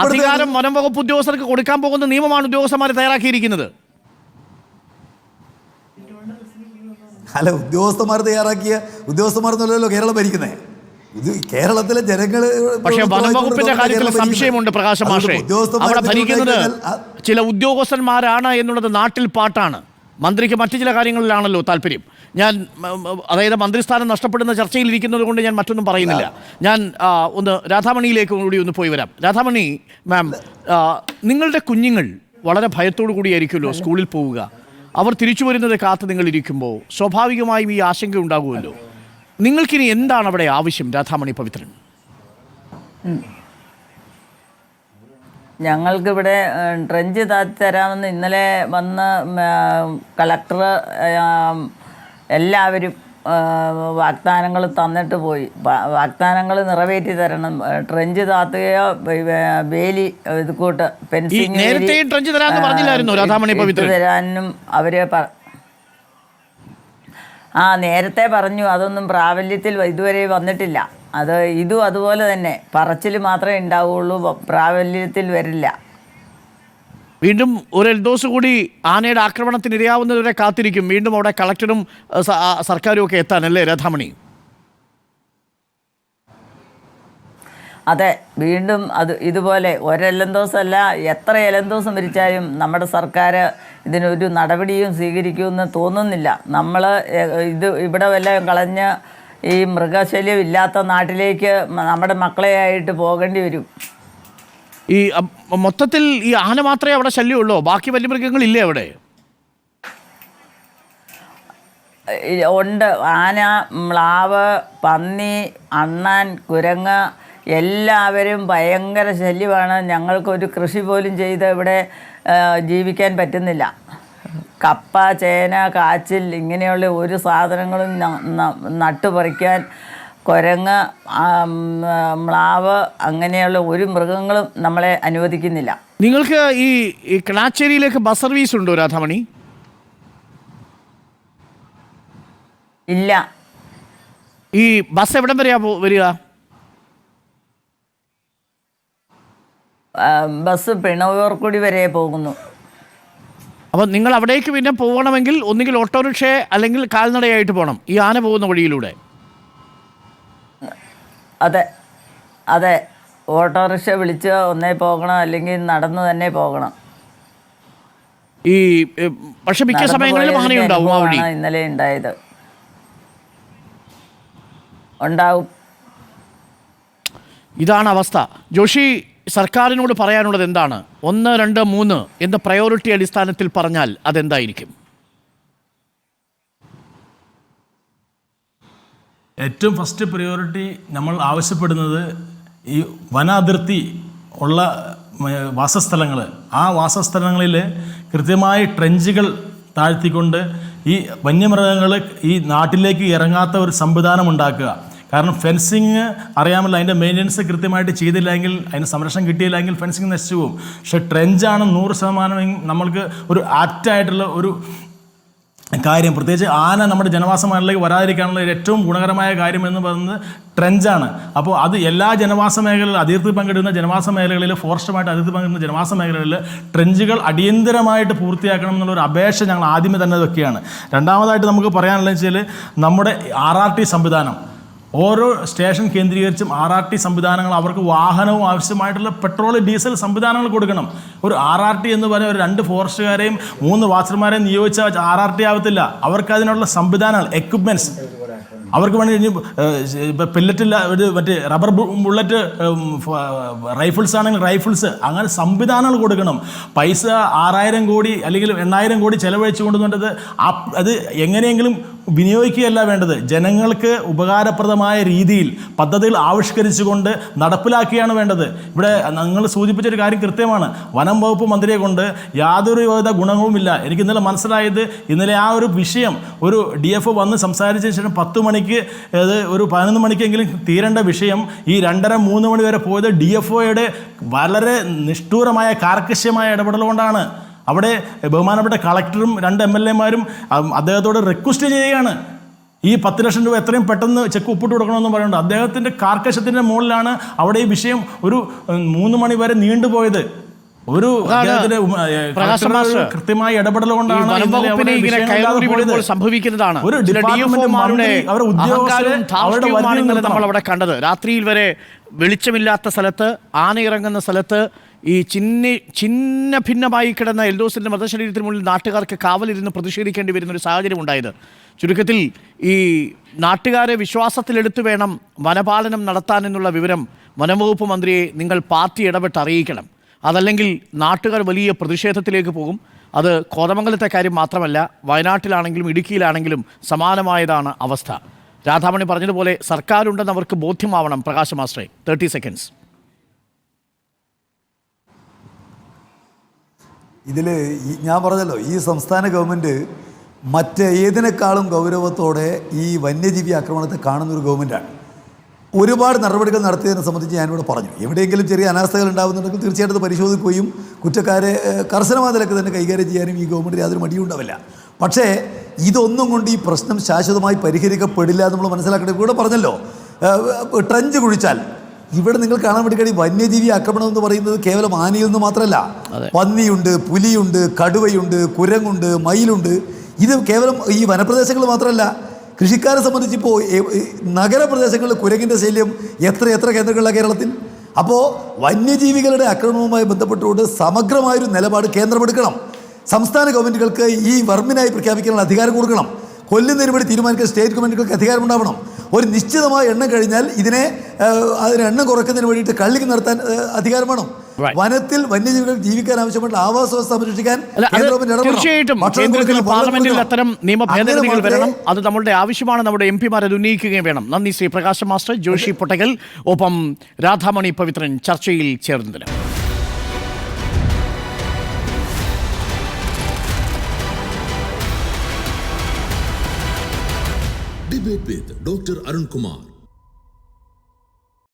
അധികാരം വനം വകുപ്പ് ഉദ്യോഗസ്ഥർക്ക് കൊടുക്കാൻ പോകുന്ന നിയമമാണ് ഉദ്യോഗസ്ഥന്മാർ തയ്യാറാക്കിയിരിക്കുന്നത്. അല്ല, ഉദ്യോഗസ്ഥന്മാർ എന്നല്ലോ കേരളം ഭരിക്കുന്നത്. ഇത് കേരളത്തിലെ ജനങ്ങൾ. പക്ഷേ വനം വകുപ്പിന്റെ കാര്യത്തിൽ സംശയമുണ്ട് പ്രകാശ് മാഷേ. അവിടെ ഭരിക്കുന്നത് ചില ഉദ്യോഗസ്ഥന്മാരാണ് എന്നുള്ളത് നാട്ടിൽ പാട്ടാണ്. മന്ത്രിക്ക് മറ്റു ചില കാര്യങ്ങളിലാണല്ലോ താല്പര്യം. അതായത് മന്ത്രിസ്ഥാനം നഷ്ടപ്പെടുന്ന ചർച്ചയിൽ ഇരിക്കുന്നത് കൊണ്ട് ഞാൻ മറ്റൊന്നും പറയുന്നില്ല. ഞാൻ ഒന്ന് രാധാമണിയിലേക്ക് കൂടി ഒന്ന് പോയി വരാം. രാധാമണി മാം, നിങ്ങളുടെ കുഞ്ഞുങ്ങൾ വളരെ ഭയത്തോടു കൂടിയായിരിക്കുമല്ലോ സ്കൂളിൽ പോവുക. അവർ തിരിച്ചു വരുന്നത് കാത്ത് നിങ്ങളിരിക്കുമ്പോൾ സ്വാഭാവികമായും ഈ ആശങ്ക ഉണ്ടാകുമല്ലോ. നിങ്ങൾക്കിനി എന്താണ് അവിടെ ആവശ്യം രാധാമണി പവിത്രൻ? ഞങ്ങൾക്കിവിടെ ട്രെഞ്ച് താത്തി തരാമെന്ന് ഇന്നലെ വന്ന് കളക്ടർ എല്ലാവരും വാഗ്ദാനങ്ങൾ തന്നിട്ട് പോയി. വാഗ്ദാനങ്ങൾ നിറവേറ്റി തരണം. ട്രെഞ്ച് താത്തുകയോ വേലി ഇത് കൂട്ട് ഫെൻസിങ് തരാനും അവര് നേരത്തെ പറഞ്ഞു. അതൊന്നും പ്രാബല്യത്തിൽ ഇതുവരെ വന്നിട്ടില്ല. ഇതും അതുപോലെ തന്നെ പറച്ചിൽ മാത്രമേ ഉണ്ടാവുകയുള്ളൂ, പ്രാബല്യത്തിൽ വരില്ല. വീണ്ടും ഒരു എൽദോസ് കൂടി ആനയുടെ ആക്രമണത്തിന് ഇരയാവുന്നവരെ കാത്തിരിക്കും. വീണ്ടും അവിടെ കളക്ടറും സർക്കാരും ഒക്കെ എത്താനല്ലേ രാധാമണി? അതെ, വീണ്ടും ഇതുപോലെ ഒരെലന്തോസല്ല, എത്ര എലന്തോസം മരിച്ചാലും നമ്മുടെ സർക്കാർ ഇതിനൊരു നടപടിയും സ്വീകരിക്കുമെന്ന് തോന്നുന്നില്ല. നമ്മൾ ഇവിടെ വല്ലതും കളഞ്ഞ് ഈ മൃഗശല്യം ഇല്ലാത്ത നാട്ടിലേക്ക് നമ്മുടെ മക്കളെയായിട്ട് പോകേണ്ടി വരും. ഈ മൊത്തത്തിൽ ഈ ആന മാത്രമേ അവിടെ ശല്യമുള്ളൂ, ബാക്കി വന്യമൃഗങ്ങളില്ലേ അവിടെ? ഉണ്ട്. ആന, മ്ലാവ്, പന്നി, അണ്ണാൻ, കുരങ്ങ് എല്ലാവരും ഭയങ്കര ശല്യമാണ്. ഞങ്ങൾക്കൊരു കൃഷി പോലും ചെയ്ത് ഇവിടെ ജീവിക്കാൻ പറ്റുന്നില്ല. കപ്പ, ചേന, കാച്ചിൽ ഇങ്ങനെയുള്ള ഒരു സാധനങ്ങളും നട്ടുപറിക്കാൻ കുരങ്ങ്, മ്ലാവ് അങ്ങനെയുള്ള ഒരു മൃഗങ്ങളും നമ്മളെ അനുവദിക്കുന്നില്ല. നിങ്ങൾക്ക് ഈ കിണാച്ചേരിയിലേക്ക് ബസ് സർവീസ് ഉണ്ടോ രാധാമണി? ഇല്ല. ഈ ബസ് എവിടം വരെയാ വരിക? ബസ് പിണവൂർക്കുടി വരെ പോകുന്നു. അപ്പോൾ നിങ്ങൾ അവിടേക്ക് പിന്നെ പോകണമെങ്കിൽ ഒന്നുകിൽ ഓട്ടോറിക്ഷ അല്ലെങ്കിൽ കാൽനടയായിട്ട് പോകണം ഈ ആന പോകുന്ന വഴിയിലൂടെ. അതെ അതെ, ഓട്ടോറിക്ഷ വിളിച്ച് ഒന്നേ പോകണം, അല്ലെങ്കിൽ നടന്നു തന്നെ പോകണം. ഈ പക്ഷെ മിക്ക സമയങ്ങളിലും അങ്ങനെ ഉണ്ടാവും. ആ വഴി ഇന്നലെ ഉണ്ടായത് ഉണ്ടാവും. ഇതാണ് അവസ്ഥ. ജോഷി, സർക്കാരിനോട് പറയാനുള്ളത് എന്താണ്? 1, 2, 3 എന്ന പ്രയോറിറ്റി അടിസ്ഥാനത്തിൽ പറഞ്ഞാൽ അതെന്തായിരിക്കും? ഏറ്റവും ഫസ്റ്റ് പ്രയോറിറ്റി നമ്മൾ ആവശ്യപ്പെടുന്നത് ഈ വനാതിർത്തി ഉള്ള വാസസ്ഥലങ്ങൾ, ആ വാസസ്ഥലങ്ങളിൽ കൃത്യമായി ട്രെഞ്ചുകൾ താഴ്ത്തിക്കൊണ്ട് ഈ വന്യമൃഗങ്ങൾ ഈ നാട്ടിലേക്ക് ഇറങ്ങാത്ത ഒരു സംവിധാനം ഉണ്ടാക്കുക. കാരണം ഫെൻസിങ് അറിയാമല്ലോ, അതിൻ്റെ മെയിൻ്റനൻസ് കൃത്യമായിട്ട് ചെയ്തില്ലെങ്കിൽ, അതിന് സംരക്ഷണം കിട്ടിയില്ലെങ്കിൽ ഫെൻസിങ് നശിച്ചു പോകും. പക്ഷേ ട്രെഞ്ചാണ് 100% നമ്മൾക്ക് ഒരു ആപ്റ്റായിട്ടുള്ള ഒരു കാര്യം. പ്രത്യേകിച്ച് ആന നമ്മുടെ ജനവാസ മേഖലയിലേക്ക് വരാതിരിക്കാനുള്ള ഏറ്റവും ഗുണകരമായ കാര്യം എന്ന് പറയുന്നത് ട്രെഞ്ചാണ്. അപ്പോൾ അത് എല്ലാ ജനവാസ മേഖലകളിലും, അതിർത്തി പങ്കിടുന്ന ജനവാസ മേഖലകളിൽ, ഫോറസ്റ്റുമായിട്ട് അതിർത്തി പങ്കിടുന്ന ജനവാസ മേഖലകളിൽ ട്രെഞ്ചുകൾ അടിയന്തരമായിട്ട് പൂർത്തിയാക്കണം എന്നുള്ളൊരു അപേക്ഷ ഞങ്ങൾ ആദ്യമേ തന്നെ വെക്കുകയാണ്. രണ്ടാമതായിട്ട് നമുക്ക് പറയാനുള്ളതെന്ന് വെച്ചാൽ നമ്മുടെ RRT സംവിധാനം, ഓരോ സ്റ്റേഷൻ കേന്ദ്രീകരിച്ചും RRT സംവിധാനങ്ങൾ, അവർക്ക് വാഹനവും ആവശ്യമായിട്ടുള്ള പെട്രോൾ ഡീസൽ സംവിധാനങ്ങൾ കൊടുക്കണം. ഒരു RRT എന്ന് പറഞ്ഞാൽ ഒരു 2 ഫോറസ്റ്റുകാരെയും 3 വാച്ചർമാരെയും നിയോഗിച്ചാൽ RRT ആവത്തില്ല. അവർക്ക് അതിനുള്ള സംവിധാനങ്ങൾ, എക്യുപ്മെൻറ്റ്സ്, അവർക്ക് വേണ്ടി പെല്ലറ്റില്ല, ഒരു മറ്റേ റബ്ബർ ബുള്ളറ്റ് റൈഫിൾസ് ആണെങ്കിൽ റൈഫിൾസ്, അങ്ങനെ സംവിധാനങ്ങൾ കൊടുക്കണം. പൈസ 6000 കോടി അല്ലെങ്കിൽ 8000 കോടി ചെലവഴിച്ചു കൊണ്ടുവന്നത് അത് എങ്ങനെയെങ്കിലും വിനിയോഗിക്കുകയല്ല വേണ്ടത്. ജനങ്ങൾക്ക് ഉപകാരപ്രദമായ രീതിയിൽ പദ്ധതികൾ ആവിഷ്കരിച്ചുകൊണ്ട് നടപ്പിലാക്കുകയാണ് വേണ്ടത്. ഇവിടെ നിങ്ങൾ സൂചിപ്പിച്ചൊരു കാര്യം കൃത്യമാണ്. വനം വകുപ്പ് മന്ത്രിയെ കൊണ്ട് യാതൊരു വിധ ഗുണവുമില്ല. എനിക്ക് ഇന്നലെ മനസ്സിലായത്, ഇന്നലെ ആ ഒരു വിഷയം ഒരു DFO വന്ന് സംസാരിച്ചതിന് ശേഷം 10 മണിക്ക് അത് ഒരു 11 മണിക്കെങ്കിലും തീരേണ്ട വിഷയം ഈ 2:30-3 മണി വരെ പോയത് DFOയുടെ വളരെ നിഷ്ഠൂരമായ കാർക്കശ്യമായ ഇടപെടൽ കൊണ്ടാണ്. അവിടെ ബഹുമാനപ്പെട്ട കളക്ടറും 2 MLA-മാരും അദ്ദേഹത്തോട് റിക്വസ്റ്റ് ചെയ്യുകയാണ്, ഈ 10 ലക്ഷം രൂപ എത്രയും പെട്ടെന്ന് ചെക്ക് ഒപ്പിട്ട് കൊടുക്കണമെന്ന് പറയുന്നുണ്ട്. അദ്ദേഹത്തിൻ്റെ കാർക്കശ്യത്തിൻ്റെ മുകളിലാണ് അവിടെ ഈ വിഷയം ഒരു 3 മണി വരെ നീണ്ടുപോയത്. ഒരു കൃത്യമായ ഇടപെടൽ കൊണ്ടാണ് സംഭവിക്കുന്നതാണ്. നമ്മൾ അവിടെ കണ്ടത് രാത്രിയിൽ വരെ വെളിച്ചമില്ലാത്ത സ്ഥലത്ത്, ആന ഇറങ്ങുന്ന സ്ഥലത്ത് ഈ ചിന്ന ഭിന്നമായി കിടന്ന എൽദോസിന്റെ മൃതശരീരത്തിന് മുന്നിൽ നാട്ടുകാർക്ക് കാവലിരുന്ന് പ്രതിഷേധിക്കേണ്ടി വരുന്നൊരു സാഹചര്യം ഉണ്ടായത്. ചുരുക്കത്തിൽ ഈ നാട്ടുകാരെ വിശ്വാസത്തിലെടുത്ത് വേണം വനപാലനം നടത്താനെന്നുള്ള വിവരം വനംവകുപ്പ് മന്ത്രിയെ നിങ്ങൾ പാർട്ടി ഇടപെട്ട് അറിയിക്കണം. അതല്ലെങ്കിൽ നാട്ടുകാർ വലിയ പ്രതിഷേധത്തിലേക്ക് പോകും. അത് കോതമംഗലത്തെ കാര്യം മാത്രമല്ല, വയനാട്ടിലാണെങ്കിലും ഇടുക്കിയിലാണെങ്കിലും സമാനമായതാണ് അവസ്ഥ. രാധാമണി പറഞ്ഞതുപോലെ സർക്കാരുണ്ടെന്ന് അവർക്ക് ബോധ്യമാവണം. പ്രകാശ് മാസ്റ്ററെ, 30 സെക്കൻഡ്സ്. ഇതിൽ ഞാൻ പറഞ്ഞല്ലോ, ഈ സംസ്ഥാന ഗവൺമെൻറ് മറ്റേതിനേക്കാളും ഗൗരവത്തോടെ ഈ വന്യജീവി ആക്രമണത്തെ കാണുന്നൊരു ഗവൺമെൻറ്റാണ്. ഒരുപാട് നടപടികൾ നടത്തിയതിനെ സംബന്ധിച്ച് ഞാനിവിടെ പറഞ്ഞു. എവിടെയെങ്കിലും ചെറിയ അനാസ്ഥകൾ ഉണ്ടാകുന്നുണ്ടെങ്കിൽ തീർച്ചയായിട്ടും അത് പരിശോധിക്കുകയും കുറ്റക്കാരെ കർശനമായ നിലക്ക് തന്നെ കൈകാര്യം ചെയ്യാനും ഈ ഗവൺമെൻറ് യാതൊരു മടിയും ഉണ്ടാവില്ല. പക്ഷേ ഇതൊന്നും കൊണ്ട് ഈ പ്രശ്നം ശാശ്വതമായി പരിഹരിക്കപ്പെടില്ല എന്ന് നമ്മൾ മനസ്സിലാക്കണം. ഇവിടെ പറഞ്ഞല്ലോ, ട്രെഞ്ച് കുഴിച്ചാൽ ഇവിടെ നിങ്ങൾ കാണാൻ വേണ്ടി കഴിയും വന്യജീവി ആക്രമണം എന്ന് പറയുന്നത് കേവലം ആനയിൽ നിന്ന് മാത്രമല്ല, പന്നിയുണ്ട്, പുലിയുണ്ട്, കടുവയുണ്ട്, കുരങ്ങുണ്ട്, മയിലുണ്ട്. ഇത് കേവലം ഈ വനപ്രദേശങ്ങൾ മാത്രമല്ല, കൃഷിക്കാരെ സംബന്ധിച്ചിപ്പോൾ നഗരപ്രദേശങ്ങളിൽ കുരങ്ങിൻ്റെ ശല്യം എത്ര കേന്ദ്രങ്ങളിലാണ് കേരളത്തിൽ. അപ്പോൾ വന്യജീവികളുടെ ആക്രമണവുമായി ബന്ധപ്പെട്ടുകൊണ്ട് സമഗ്രമായൊരു നിലപാട് കേന്ദ്രമെടുക്കണം. സംസ്ഥാന ഗവൺമെൻറ്റുകൾക്ക് ഈ വർമ്മിനായി പ്രഖ്യാപിക്കാനുള്ള അധികാരം കൊടുക്കണം. കൊല്ലുന്നതിന് വേണ്ടി തീരുമാനിക്കാൻ സ്റ്റേറ്റ് ഗവൺമെൻറ്റുകൾക്ക് അധികാരമുണ്ടാവണം. ഒരു നിശ്ചിതമായ എണ്ണം കഴിഞ്ഞാൽ അതിന് എണ്ണം കുറയ്ക്കുന്നതിന് വേണ്ടിയിട്ട് കള്ളിക്ക് നടത്താൻ അധികാരം വേണം. വനത്തിൽ വന്യജീവികൾ ജീവിക്കാൻ ആവശ്യമായിട്ടുള്ള ആവാസ വ്യവസ്ഥ സംരക്ഷിക്കാൻ തീർച്ചയായിട്ടും കേന്ദ്രത്തിൽ പാർലമെന്റിൽ അത്തരം നിയമ ഭേദഗതികൾ വരണം. അത് നമ്മളുടെ ആവശ്യമാണ്. നമ്മുടെ MP-മാർ അത് ഉന്നയിക്കുകയും വേണം. നന്ദി ശ്രീ പ്രകാശ് മാസ്റ്റർ, ജോഷി പൊട്ടകൽ, ഒപ്പം രാധാമണി പവിത്രൻ ചർച്ചയിൽ ചേർന്നതിന്. Debate with Dr. Arun Kumar.